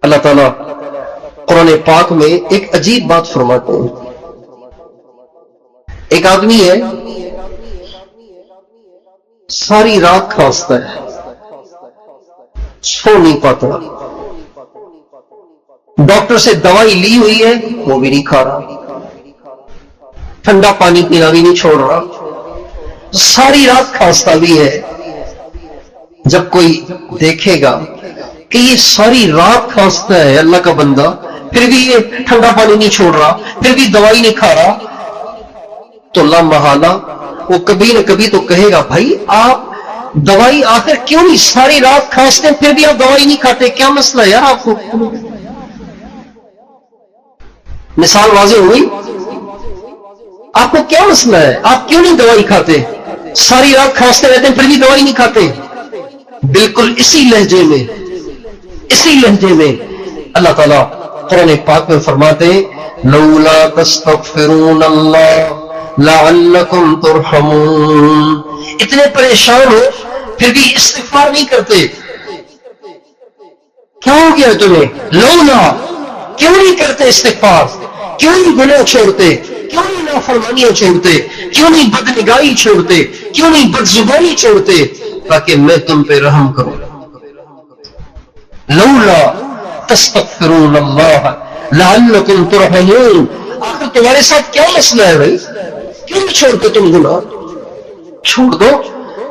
اللہ تعالیٰ قرآن پاک میں ایک عجیب بات فرماتے ہیں. ایک آدمی ہے, ساری رات کھانستا ہے, سو نہیں پاتا, ڈاکٹر سے دوائی لی ہوئی ہے وہ بھی نہیں کھا رہا, ٹھنڈا پانی پینا بھی نہیں چھوڑ رہا, ساری رات کھانستا بھی ہے. جب کوئی دیکھے گا کہ یہ ساری رات کھانستا ہے اللہ کا بندہ, پھر بھی یہ ٹھنڈا پانی نہیں چھوڑ رہا, پھر بھی دوائی نہیں کھا رہا, تو لا محالہ وہ کبھی نہ کبھی تو کہے گا بھائی آپ دوائی آخر کیوں نہیں, ساری رات کھانستے پھر بھی آپ دوائی نہیں کھاتے, کیا مسئلہ ہے یار آپ کو؟ مثال واضح ہوئی. آپ کو کیا مسئلہ ہے, آپ کیوں نہیں دوائی کھاتے, ساری رات کھانستے رہتے ہیں پھر بھی دوائی نہیں کھاتے؟ بالکل اسی لہجے میں اللہ تعالیٰ قرآن پاک میں فرماتے ہیں لولا تستغفرون اللہ لعلکم ترحمون. اتنے پریشان ہو پھر بھی استغفار نہیں کرتے, کیا ہو گیا تمہیں؟ لولا, کیوں نہیں کرتے استغفار, کیوں نہیں گناہ چھوڑتے, کیوں نہیں نافرمانیاں چھوڑتے, کیوں نہیں بدنگاہی چھوڑتے, کیوں نہیں بدزبانی چھوڑتے تاکہ میں تم پہ رحم کروں. لولا تستغفرون اللہ لعلکم ترحمون. آخر تمہارے ساتھ کیا مسئلہ ہے بھائی, کیوں نہیں چھوڑتے تم گناہ؟ چھوڑ دو,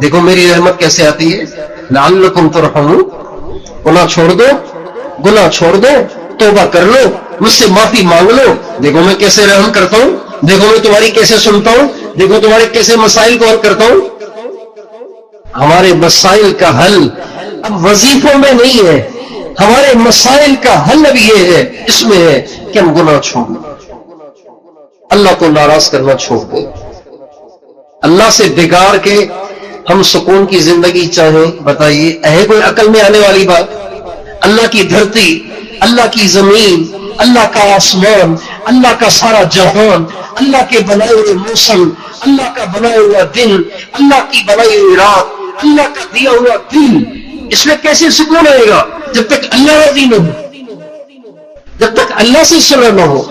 دیکھو میری رحمت کیسے آتی ہے. لعلکم ترحمون, گناہ چھوڑ دو, گناہ چھوڑ دو, توبہ کر لو, مجھ سے معافی مانگ لو, دیکھو میں کیسے رحم کرتا ہوں, دیکھو میں تمہاری کیسے سنتا ہوں, دیکھو تمہارے کیسے مسائل کو حل کرتا ہوں. ہمارے مسائل کا حل اب وظیفوں میں نہیں ہے, ہمارے مسائل کا حل اب یہ ہے, اس میں ہے کہ ہم گناہ چھوڑ دیں, اللہ کو ناراض کرنا چھوڑ دیں, اللہ سے بگاڑ کے ہم سکون کی زندگی چاہیں. بتائیے ہے کوئی عقل میں آنے والی بات؟ اللہ کی دھرتی, اللہ کی زمین, اللہ کا آسمان, اللہ کا سارا جہان, اللہ کے بنائے ہوئے موسم, اللہ کا بنایا ہوا دن, اللہ کی بنائی ہوئی رات, اللہ کا دیا ہوا دن, اس میں کیسے سکون آئے گا جب تک اللہ راضی نہ ہو، جب تک اللہ سے صلح نہ ہو۔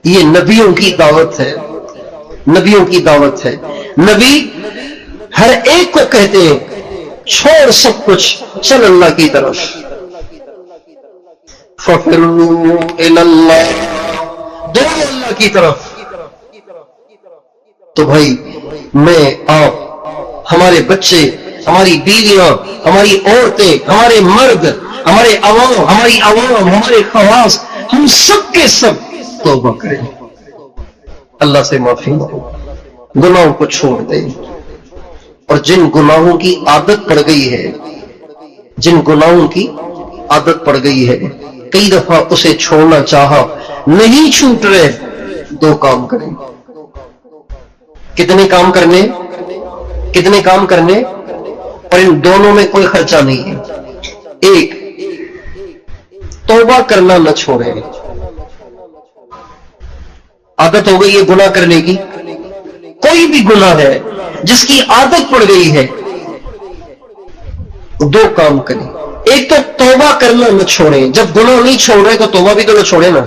یہ نبیوں کی دعوت ہے، نبیوں کی دعوت ہے۔ نبی ہر ایک کو کہتے ہیں چھوڑ سب کچھ، چل اللہ کی طرف۔ فَفِرُّوا إِلَى اللَّهِ، دوڑو اللہ کی طرف۔ تو بھائی میں آپ، ہمارے بچے، ہماری بیویاں، ہماری عورتیں، ہمارے مرد، ہمارے عوام، ہماری عوام، ہمارے خواص، ہم سب کے سب توبہ کریں، اللہ سے معافی مانگو، گناہوں کو چھوڑ دیں۔ اور جن گناہوں کی عادت پڑ گئی ہے، جن گناہوں کی عادت پڑ گئی ہے، کئی دفعہ اسے چھوڑنا چاہا نہیں چھوٹ رہے، دو کام کریں۔ کتنے کام کرنے؟ کتنے کام کرنے؟ اور ان دونوں میں کوئی خرچہ نہیں ہے۔ ایک، توبہ کرنا نہ چھوڑے۔ عادت ہو گئی ہے گناہ کرنے کی، کوئی بھی گناہ ہے جس کی عادت پڑ گئی ہے، دو کام کریں۔ ایک تو توبہ کرنا نہ چھوڑیں، جب گناہ نہیں چھوڑ رہے تو توبہ بھی تو نہ چھوڑے نا۔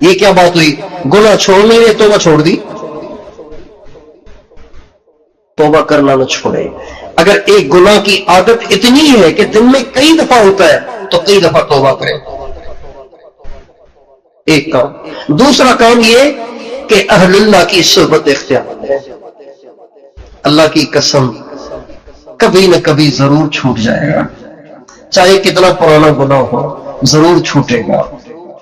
یہ کیا بات ہوئی؟ گناہ چھوڑنے نے توبہ چھوڑ دی؟ توبہ کرنا نہ چھوڑے۔ اگر ایک گناہ کی عادت اتنی ہے کہ دن میں کئی دفعہ ہوتا ہے تو کئی دفعہ توبہ کریں، ایک کام۔ دوسرا کام یہ کہ اہل اللہ کی صحبت اختیار ہے۔ اللہ کی قسم کبھی نہ کبھی ضرور چھوٹ جائے گا، چاہے کتنا پرانا گناہ ہو، ضرور چھوٹے گا،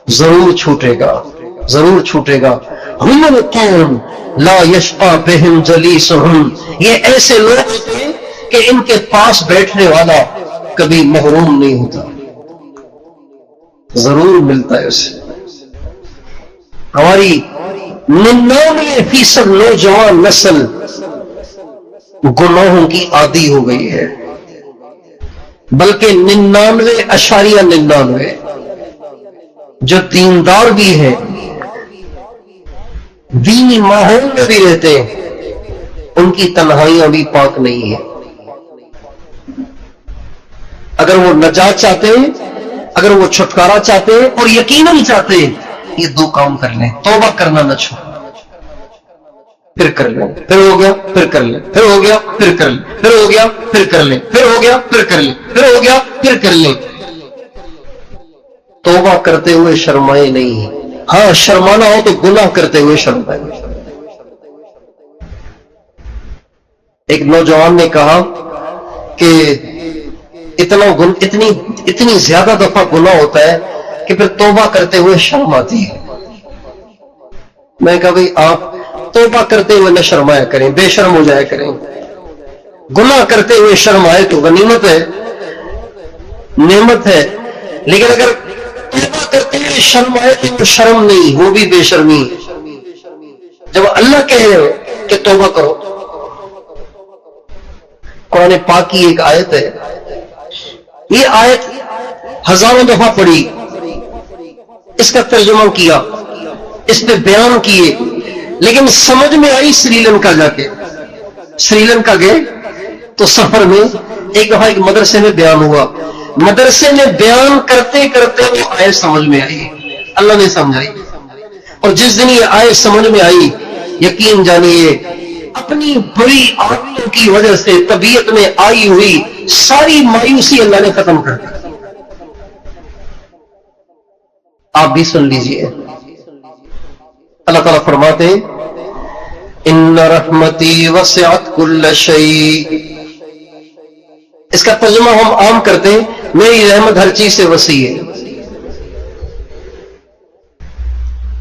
ضرور چھوٹے گا، ضرور چھوٹے گا۔ ہم القوم لا یشقی بہم جلیسہم، یہ ایسے لوگ ہوتے ہیں کہ ان کے پاس بیٹھنے والا کبھی محروم نہیں ہوتا، ضرور ملتا ہے اسے۔ ہماری 99% نوجوان نسل گناہوں کی عادی ہو گئی ہے، بلکہ 99.99 جو دیندار بھی ہے، دینی ماحول میں بھی رہتے ہیں، ان کی تنہائیاں بھی پاک نہیں ہیں۔ اگر وہ نجات چاہتے ہیں، اگر وہ چھٹکارا چاہتے ہیں اور یقیناً چاہتے ہیں، یہ دو کام کر لیں، توبہ کرنا نہ چھوڑیں، پھر کر لیں، پھر ہو گیا پھر کر لیں، پھر ہو گیا پھر کر لیں، پھر ہو گیا پھر کر لیں، پھر ہو گیا پھر کر لیں، پھر ہو گیا پھر کر لیں۔ توبہ کرتے ہوئے شرمائے نہیں، ہاں شرمانا ہو تو گناہ کرتے ہوئے شرمائے۔ ایک نوجوان نے کہا کہ اتنی زیادہ دفعہ گناہ ہوتا ہے کہ پھر توبہ کرتے ہوئے شرم آتی ہے۔ میں کہا بھئی آپ توبہ کرتے ہوئے نہ شرمایا کریں، بے شرم ہو جایا کریں۔ گناہ کرتے ہوئے شرم آئے تو غنیمت ہے، نعمت ہے، لیکن اگر توبہ کرتے ہوئے شرم آئے تو شرم نہیں، وہ بھی بے شرمی۔ جب اللہ کہہ رہے کہ توبہ کرو، قرآن پاک کی ایک آیت ہے، یہ آیت ہزاروں دفعہ پڑھی، اس کا ترجمہ کیا، اس پہ بیان کیے، لیکن سمجھ میں آئی سری لنکا جا کے۔ سری لنکا گئے تو سفر میں ایک دفعہ ایک مدرسے میں بیان ہوا، مدرسے میں بیان کرتے کرتے وہ آیت سمجھ میں آئی، اللہ نے سمجھائی، اور جس دن یہ آیت سمجھ میں آئی، یقین جانیے اپنی بری عادتوں کی وجہ سے طبیعت میں آئی ہوئی ساری مایوسی اللہ نے ختم کر دی۔ آپ بھی سن لیجئے، اللہ تعالیٰ فرماتے ہیں ان رحمتی وسعت کل شیء۔ اس کا ترجمہ ہم عام کرتے ہیں میری رحمت ہر چیز سے وسیع ہے،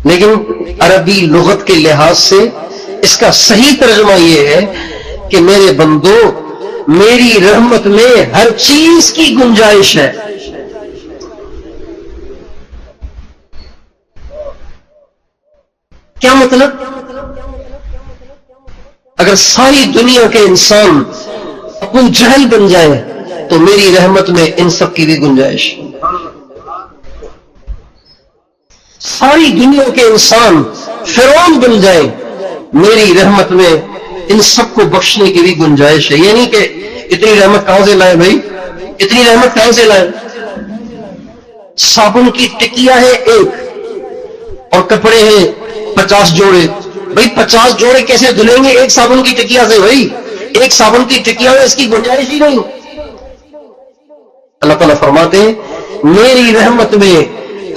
لیکن عربی لغت کے لحاظ سے اس کا صحیح ترجمہ یہ ہے کہ میرے بندو میری رحمت میں ہر چیز کی گنجائش ہے۔ کیا مطلب؟ اگر ساری دنیا کے انسان ابو جہل بن جائے تو میری رحمت میں ان سب کی بھی گنجائش۔ ساری دنیا کے انسان فرعون بن جائیں، میری رحمت میں ان سب کو بخشنے کی بھی گنجائش ہے۔ یعنی کہ اتنی رحمت کہاں سے لائے بھائی؟ اتنی رحمت کہاں سے لائے؟ صابن کی ٹکیا ہے ایک اور کپڑے ہیں 50 جوڑے. بھائی 50 جوڑے کیسے دھلیں گے ایک صابن کی ٹکیا سے؟ بھائی ایک صابن کی ٹکیا میں اس کی گنجائش ہی نہیں. اللہ تعالیٰ فرماتے ہیں میری رحمت میں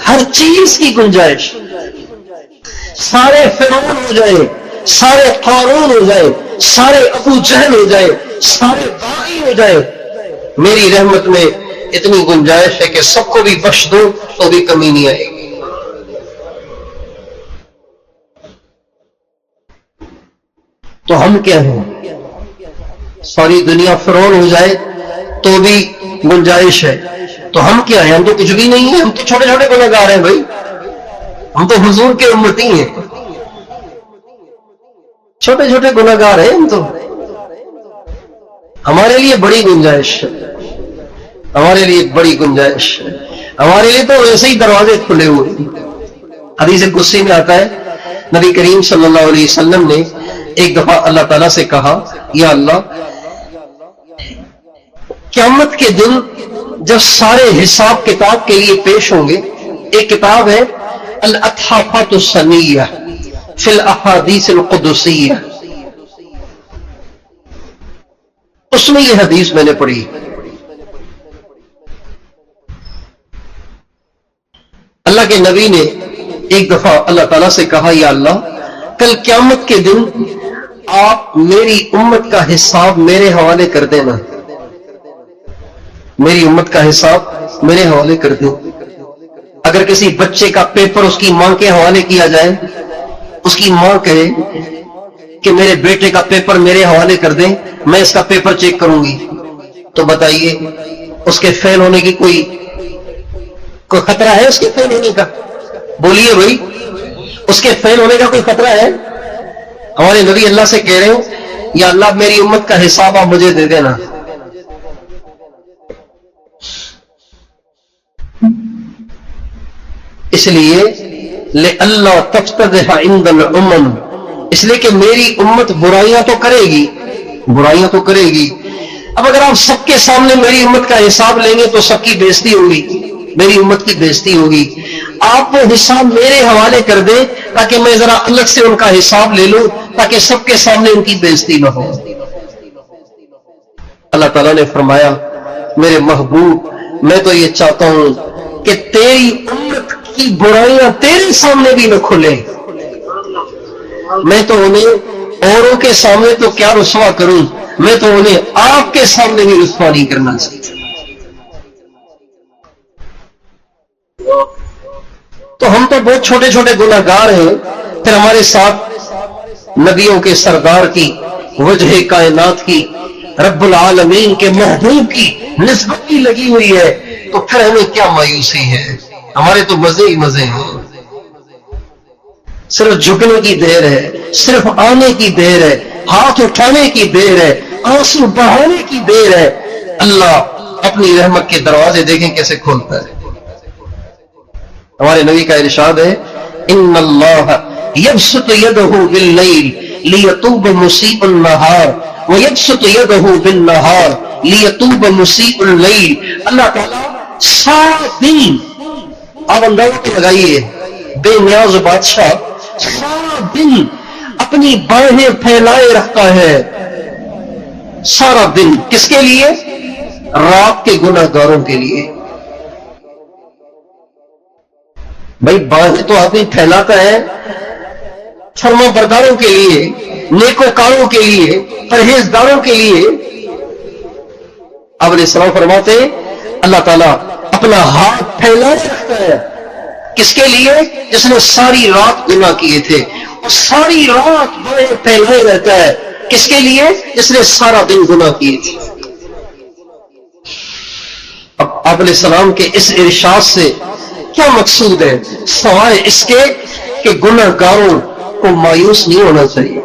ہر چیز کی گنجائش. سارے فرعون ہو جائے، سارے قارون ہو جائے، سارے ابو جہل ہو جائے، سارے باغی ہو جائے، میری رحمت میں اتنی گنجائش ہے کہ سب کو بھی بخش دو تو بھی کمی نہیں آئے گی. تو ہم کیا ہیں؟ ساری دنیا فرعون ہو جائے تو بھی گنجائش ہے. تو ہم کیا ہیں؟ ہم تو کچھ بھی نہیں ہیں. ہم تو چھوٹے چھوٹے گنہگار ہیں بھائی. ہم تو حضور کے امتی ہیں، چھوٹے چھوٹے گنہگار ہیں ہم تو. ہمارے لیے بڑی گنجائش ہے، ہمارے لیے بڑی گنجائش ہے. ہمارے لیے تو ویسے ہی دروازے کھلے ہوئے. حدیث قدسی میں آتا ہے نبی کریم صلی اللہ علیہ وسلم نے ایک دفعہ اللہ تعالیٰ سے کہا یا اللہ قیامت کے دن جب سارے حساب کتاب کے لیے پیش ہوں گے، ایک کتاب ہے الاطحافات السنیہ فی الاحادیث القدسیہ، اس میں یہ حدیث میں نے پڑھی. اللہ کے نبی نے ایک دفعہ اللہ تعالیٰ سے کہا یا اللہ کل قیامت کے دن آپ میری امت کا حساب میرے حوالے کر دینا، میری امت کا حساب میرے حوالے کر دیں. اگر کسی بچے کا پیپر اس کی ماں کے حوالے کیا جائے، اس کی ماں کہے کہ میرے بیٹے کا پیپر میرے حوالے کر دیں، میں اس کا پیپر چیک کروں گی، تو بتائیے اس کے فیل ہونے کی کوئی خطرہ ہے؟ اس کے فیل ہونے کا بولیے بھائی، اس کے فیل ہونے کا کوئی خطرہ ہے؟ ہمارے نبی اللہ سے کہہ رہے ہیں یا اللہ میری امت کا حساب آپ مجھے دے دینا. اس لیے اللہ تفتضح عند الامم، اس لیے کہ میری امت برائیاں تو کرے گی، برائیاں تو کرے گی. اب اگر آپ سب کے سامنے میری امت کا حساب لیں گے تو سب کی بےزتی ہوگی، میری امت کی بےزتی ہوگی. آپ وہ حساب میرے حوالے کر دیں تاکہ میں ذرا الگ سے ان کا حساب لے لوں، تاکہ سب کے سامنے ان کی بےزتی نہ ہو. اللہ تعالیٰ نے فرمایا میرے محبوب میں تو یہ چاہتا ہوں کہ تیری امت کی برائیاں تیرے سامنے بھی نہ کھلے. میں تو انہیں اوروں کے سامنے تو کیا رسوا کروں، میں تو انہیں آپ کے سامنے بھی رسوا نہیں کرنا چاہتا. تو ہم تو بہت چھوٹے چھوٹے گناہگار ہیں، پھر ہمارے ساتھ نبیوں کے سردار کی، وجہ کائنات کی، رب العالمین کے محبوب کی نسبت بھی لگی ہوئی ہے، تو پھر ہمیں کیا مایوسی ہے؟ ہمارے تو مزے ہی مزے ہیں. صرف جھکنے کی دیر ہے، صرف آنے کی دیر ہے، ہاتھ اٹھانے کی دیر ہے، آنسو بہانے کی دیر ہے. اللہ اپنی رحمت کے دروازے دیکھیں کیسے کھولتا ہے. ہمارے نبی کا ارشاد ہے ان اللہ یبسط یدہ باللیل لیتوب مسیء النہار ویبسط یدہ بالنہار لیتوب مسیء اللیل. اللہ تعالیٰ سارا دن، آپ اندازہ لگائیے، بے نیاز بادشاہ سارا دن اپنی باہیں پھیلائے رکھتا ہے. سارا دن کس کے لیے؟ رات کے گناہگاروں کے لیے. بھائی باہیں تو آدمی پھیلاتا ہے فرما برداروں کے لیے، نیکوکاروں کے لیے، پرہیزگاروں کے لیے. آپ علیہ السلام فرماتے ہیں اللہ تعالیٰ اپنا ہاتھ پھیلائے رکھتا ہے کس کے لیے؟ جس نے ساری رات گناہ کیے تھے، اور ساری رات باہیں پھیلائے رہتا ہے کس کے لیے؟ جس نے سارا دن گناہ کیے تھے. اب آپ علیہ السلام کے اس ارشاد سے کیا مقصود ہے؟ سوائے اس کے کہ گناہگاروں کو مایوس نہیں ہونا چاہیے،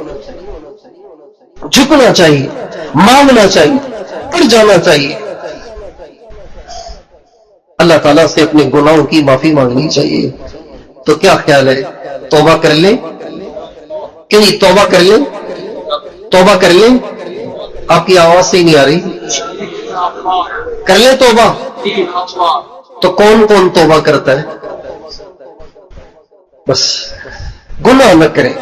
جھکنا چاہیے، مانگنا چاہیے، پڑ جانا چاہیے، اللہ تعالیٰ سے اپنے گناہوں کی معافی مانگنی چاہیے. تو کیا خیال ہے توبہ کر لیں کہ نہیں؟ توبہ کر لیں، توبہ کر لیں. آپ کی آواز سے ہی نہیں آ رہی. کر لیں توبہ. تو کون کون توبہ کرتا ہے؟ بس گناہ نہ کریں.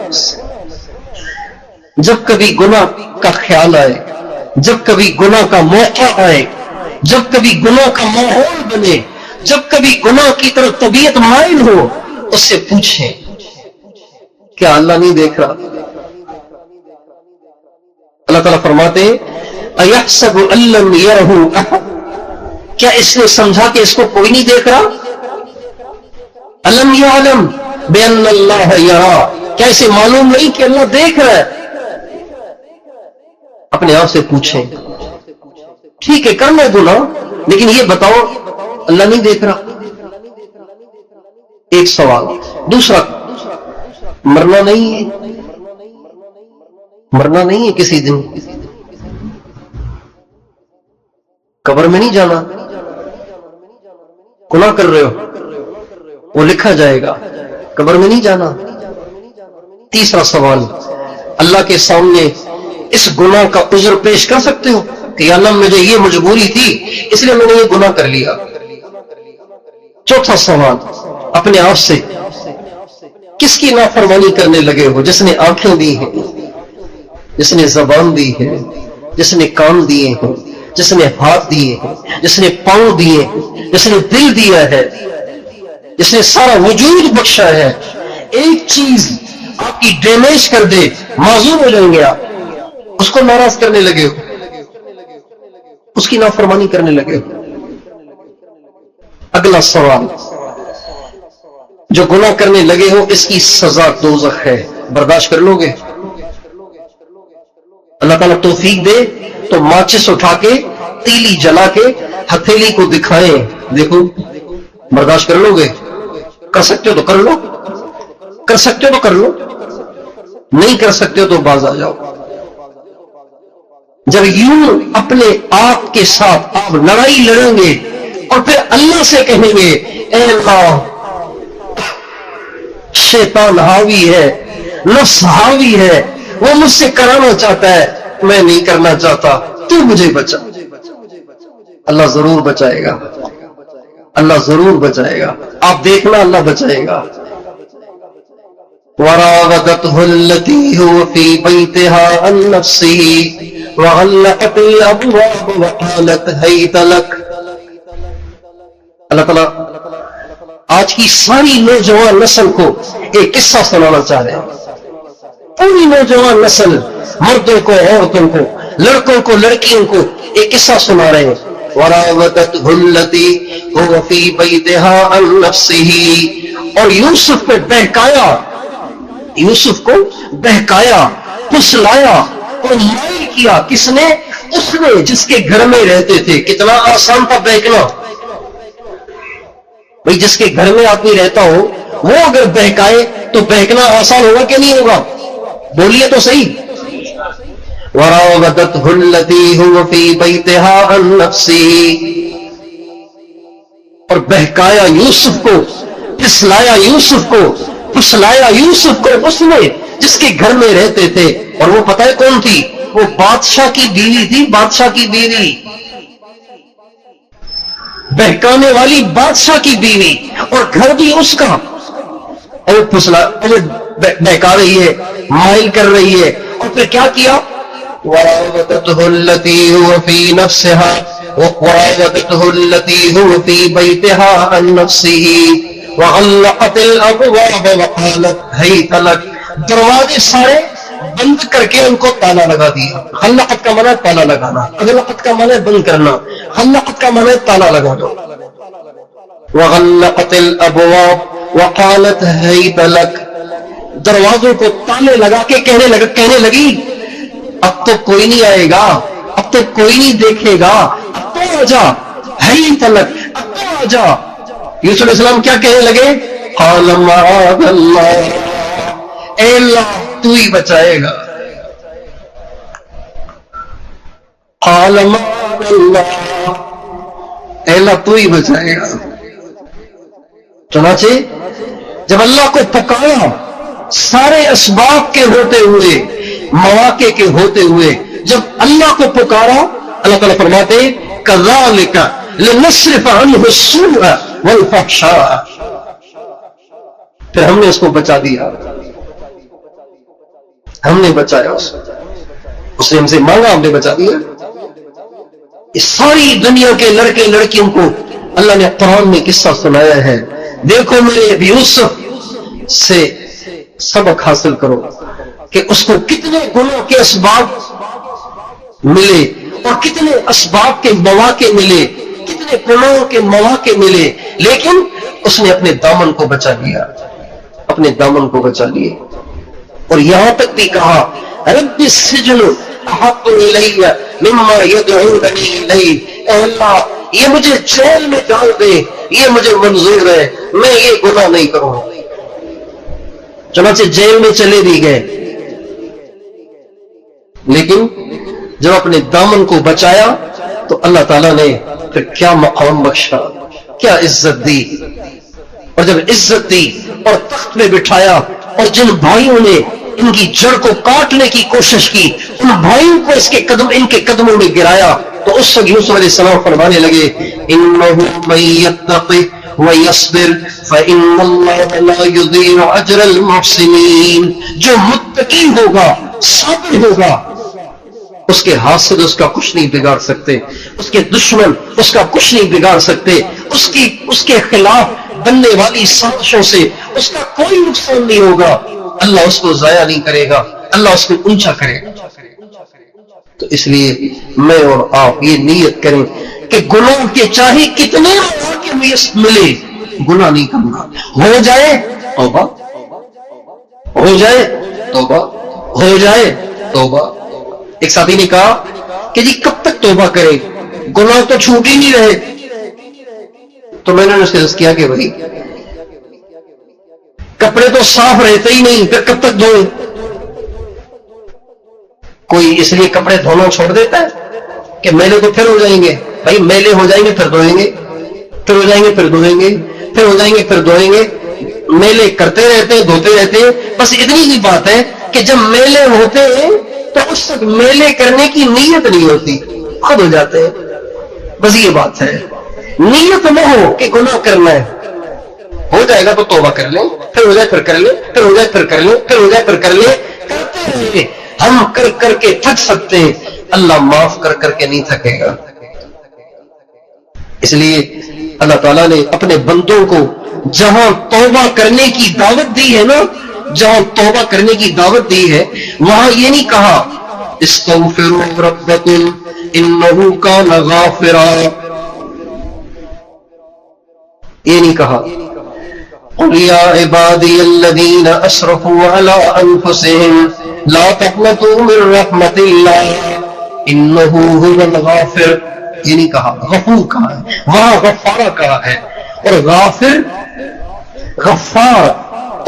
جب کبھی گناہ کا خیال آئے، جب کبھی گناہ کا موقع آئے، جب کبھی گناہ کا ماحول بنے، جب کبھی گناہ کی طرف طبیعت مائل ہو، اس سے پوچھیں کیا اللہ نہیں دیکھ رہا؟ اللہ تعالیٰ فرماتے ہیں اَيَحْسَبُ أَن لَّمْ يَرَهُ أَحَدٌ، کیا اس نے سمجھا کہ اس کو کوئی نہیں دیکھ رہا؟ أَلَمْ يَعْلَمْ بِأَنَّ اللَّهَ يَرَى، کیا اسے معلوم نہیں کہ اللہ دیکھ رہا ہے؟ اپنے آپ سے پوچھیں. ٹھیک ہے کر لو گناہ، لیکن یہ بتاؤ اللہ نہیں دیکھ رہا؟ ایک سوال. دوسرا، مرنا نہیں ہے؟ مرنا نہیں ہے کسی دن؟ قبر میں نہیں جانا؟ گناہ کر رہے ہو وہ لکھا جائے گا، قبر میں نہیں جانا. تیسرا سوال، اللہ کے سامنے اس گناہ کا عذر پیش کر سکتے ہو کہ یا اللہ مجھے یہ مجبوری تھی اس لیے میں نے یہ گناہ کر لیا؟ چوتھا سوال اپنے آپ سے، کس کی نافرمانی کرنے لگے ہو؟ جس نے آنکھیں دی ہیں، جس نے زبان دی ہے، جس نے کان دیے ہیں، جس نے ہاتھ دیے ہیں، جس نے پاؤں دیے ہیں، جس نے دل دیا ہے، جس نے سارا وجود بخشا ہے. ایک چیز آپ کی ڈیمیج کر دے، معذور ہو جائیں گے آپ. اس کو ناراض کرنے لگے ہو، اس کی نافرمانی کرنے لگے ہو. اگلا سوال، جو گناہ کرنے لگے ہو اس کی سزا دوزخ ہے، برداشت کر لو گے؟ اللہ تعالیٰ توفیق دے تو ماچس اٹھا کے تیلی جلا کے ہتھیلی کو دکھائیں، دیکھو برداشت کر لو گے؟ کر سکتے ہو تو کر لو، کر سکتے ہو تو کر لو، نہیں کر سکتے ہو تو باز آ جاؤ. جب یوں اپنے آپ کے ساتھ آپ لڑائی لڑیں گے اور پھر اللہ سے کہیں گے اے اللہ شیطان حاوی ہے، نفس حاوی ہے، وہ مجھ سے کرانا چاہتا ہے، میں نہیں کرنا چاہتا، تو مجھے بچا. اللہ ضرور بچائے گا، اللہ ضرور بچائے گا. آپ دیکھنا اللہ بچائے گا. وراودته التي هو في بيتها عن نفسه وغلقت الابواب وقالت هيت لك. اللہ تعالیٰ آج کی ساری نوجوان نسل کو ایک قصہ سنانا چاہ رہے ہیں. پوری نوجوان نسل، مردوں کو، عورتوں کو، لڑکوں کو، لڑکیوں کو ایک قصہ سنا رہے ہیں. وراودته التي هو في بيتها عن نفسه، اور یوسف کو بہکایا، یوسف کو بہکایا، پھسلایا اور مائل کیا. کس نے؟ اس نے جس کے گھر میں رہتے تھے. کتنا آسان تھا بہکنا. بھئی جس کے گھر میں آدمی رہتا ہو وہ اگر بہکائے تو بہکنا آسان ہوگا کہ نہیں ہوگا؟ بولیے تو صحیح. وراودته التي هو في بيتها عن نفسه، اور بہکایا یوسف کو، پھسلایا یوسف کو، پھسلایا یوسف کو اس نے جس کے گھر میں رہتے تھے. اور وہ پتہ ہے کون تھی؟ وہ بادشاہ کی بیوی تھی، بادشاہ کی بیوی، بہکانے والی بادشاہ کی بیوی، اور گھر بھی اس کا. اور بہکا رہی ہے، مائل کر رہی ہے. اور پھر کیا کیا؟ وراودته التي هو في نفسها وراودته التي هو في بيتها عن نفسه وغلقت الابواب وقالت هيت لك. دروازے سارے بند کر کے ان کو تالا لگا دیا. غلقت کا معنی تالا لگانا، غلقت کا معنی بند کرنا، غلقت کا معنی تالا لگانا. وغلقت الابواب وقالت هيت لك، دروازوں کو تالے لگا کے کہنے لگی اب تو کوئی نہیں آئے گا، اب تو کوئی نہیں دیکھے گا، اب تو آ جا، هيت لك، اب تو آ جا. یوسف علیہ السلام کیا کہنے لگے؟ قال معاذ اللہ، اے اللہ تو ہی بچائے گا. قال معاذ اللہ، اے اللہ تو ہی بچائے گا. چنانچہ جب اللہ کو پکارا، سارے اسباب کے ہوتے ہوئے، مواقع کے ہوتے ہوئے، جب اللہ کو پکارا اللہ تعالیٰ فرماتے کذالک لنصرف عنہ السوء والفحشاء، پھر ہم نے اس کو بچا دیا، ہم نے بچایا اس نے ہم سے مانگا، ہم نے بچا دیا۔ اس ساری دنیا کے لڑکے لڑکیوں کو اللہ نے قرآن میں قصہ سنایا ہے، دیکھو میرے ابی یوسف سے سبق حاصل کرو کہ اس کو کتنے گناہ کے اسباب ملے اور کتنے اسباب کے مواقع ملے، کتنے گناہوں کے مواقع ملے، لیکن اس نے اپنے دامن کو بچا لیا، اپنے دامن کو بچا لیے۔ اور یہاں تک بھی کہا رب السجن احب الی مما یدعوننی الیہ، اے اللہ یہ مجھے جیل میں ڈال دے، یہ مجھے منظور ہے، میں یہ گناہ نہیں کروں۔ چنانچہ جیل میں چلے بھی گئے، لیکن جب اپنے دامن کو بچایا تو اللہ تعالیٰ نے پھر کیا مقام بخشا، کیا عزت دی، اور جب عزت دی اور تخت میں بٹھایا اور جن بھائیوں نے ان کی جڑ کو کاٹنے کی کوشش کی ان بھائیوں کو ان کے قدموں میں گرایا، تو اس وقت یوسف علیہ السلام فرمانے لگے انہ من یتق ویصبر فإن اللہ لا یضیع اجر المحسنین، جو متقی ہوگا صابر ہوگا اس کے حاسد اس کا کچھ نہیں بگاڑ سکتے، اس کے دشمن اس کا کچھ نہیں بگاڑ سکتے، اس کے خلاف بننے والی سازشوں سے اس کا کوئی نقصان نہیں ہوگا، اللہ اس کو ضائع نہیں کرے گا، اللہ اس کو اونچا کرے گا۔ تو اس لیے میں اور آپ یہ نیت کریں کہ گناہ کے چاہے کتنے مواقع ملے گناہ نہیں کرنا، ہو جائے توبہ، ہو جائے توبہ، ہو جائے توبہ۔ ایک ساتھی نے کہا کہ جی کب تک توبہ کرے، گناہ تو چھوٹ ہی نہیں رہے، تو میں نے اس سے کیا کہ بھائی کپڑے تو صاف رہتے ہی نہیں، پھر کب تک دھوئے؟ کوئی اس لیے کپڑے دھونا چھوڑ دیتا ہے کہ میلے تو پھر ہو جائیں گے، بھائی میلے ہو جائیں گے پھر دھوئیں گے، پھر ہو جائیں گے پھر دھوئیں گے، پھر ہو جائیں گے پھر دھوئیں گے، میلے کرتے رہتے ہیں دھوتے رہتے ہیں۔ بس اتنی ہی بات ہے کہ جب میلے ہوتے ہیں تو اس وقت میلے کرنے کی نیت نہیں ہوتی، خود ہو جاتے ہیں، بس یہ بات ہے، نیت نہ ہو کہ گناہ کرنا ہے، ہو جائے گا تو توبہ کر لیں، پھر ہو جائے پھر کر لیں، پھر ہو جائے پھر کر لیں، پھر ہو جائے پھر کر لیں، کرتے رہیں گے۔ ہم کر کر کے تھک سکتے ہیں، اللہ معاف کر کر کے نہیں تھکے گا۔ اس لیے اللہ تعالیٰ نے اپنے بندوں کو جہاں توبہ کرنے کی دعوت دی ہے نا، جہاں توبہ کرنے کی دعوت دی ہے وہاں یہ نہیں کہا استغفروا ربکم انہ کان غافرا، یہ نہیں کہا قل یا عبادی الذین اسرفوا علی انفسہم لا تقنطوا من رحمت اللہ انہ هو الغافر، یہ نہیں کہا، غفور کہا ہے، وہاں غفارہ کہا ہے، اور غافر غفار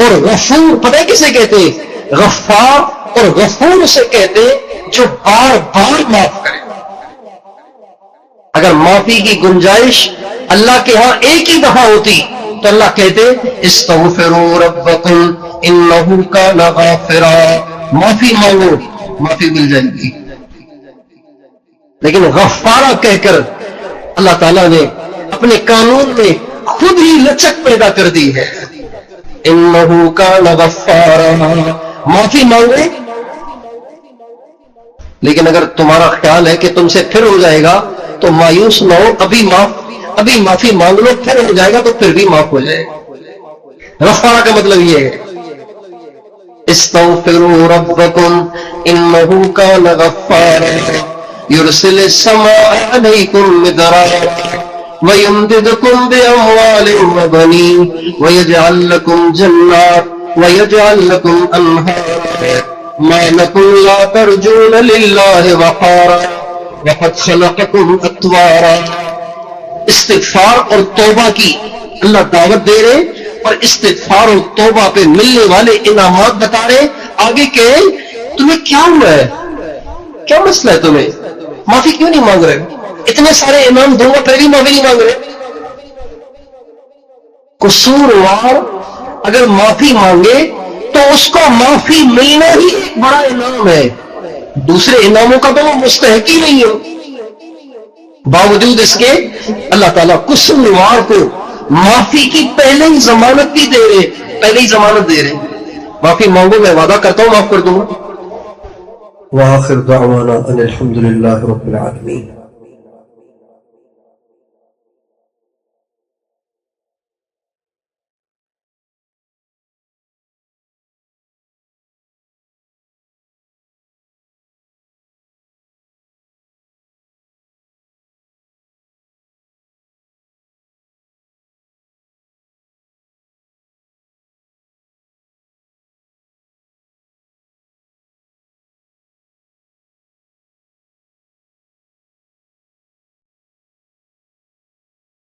اور غفور پتہ ہے کسے کہتے ہیں؟ غفار اور غفور اسے کہتے ہیں جو بار بار معاف کرے۔ اگر معافی کی گنجائش اللہ کے ہاں ایک ہی دفعہ ہوتی تو اللہ کہتے استغفروا ربکم انہ کان غافرا، معافی مانگو معافی مل جائے گی، لیکن غفارہ کہہ کر اللہ تعالیٰ نے اپنے قانون میں خود ہی لچک پیدا کر دی ہے، انہ کان غفارا، معافی مانگے۔ لیکن اگر تمہارا خیال ہے کہ تم سے پھر ہو جائے گا تو مایوس نہ ہو، ابھی معافی مانگ لو، پھر ہو جائے گا تو پھر بھی معاف ہو جائے گا۔ غفارہ کا مطلب یہ ہے استغفروا ربکم انہ کان غفارا یرسل السماء علیکم مدرارا وَيُمْدِدْكُمْ بِأَمْوَالٍ وَبَنِينَ وَيَجْعَلْ لَكُمْ جَنَّاتٍ وَيَجْعَلْ لَكُمْ أَنْهَارًا مَا لَكُمْ لَا تَرْجُونَ لِلَّهِ وَقَارًا وَقَدْ خَلَقَكُمْ أَطْوَارًا۔ استغفار اور توبہ کی اللہ دعوت دے رہے اور استغفار اور توبہ پہ ملنے والے انعامات بتا رہے، آگے کہ تمہیں کیا ہوا ہے، کیا مسئلہ ہے، تمہیں معافی کیوں نہیں مانگ رہے؟ اتنے سارے انعام دوں گا پھر بھی معافی نہیں مانگ رہے۔ قصوروار اگر معافی مانگے تو اس کو معافی ملنا ہی ایک بڑا انعام ہے، دوسرے انعاموں کا تو وہ مستحق ہی نہیں ہو، باوجود اس کے اللہ تعالیٰ قصوروار کو معافی کی پہلے ہی ضمانت بھی دے رہے، پہلے ہی ضمانت دے رہے، معافی مانگو میں وعدہ کرتا ہوں معاف کر دوں گا۔ وآخر دعوانا ان الحمد للہ رب العالمین۔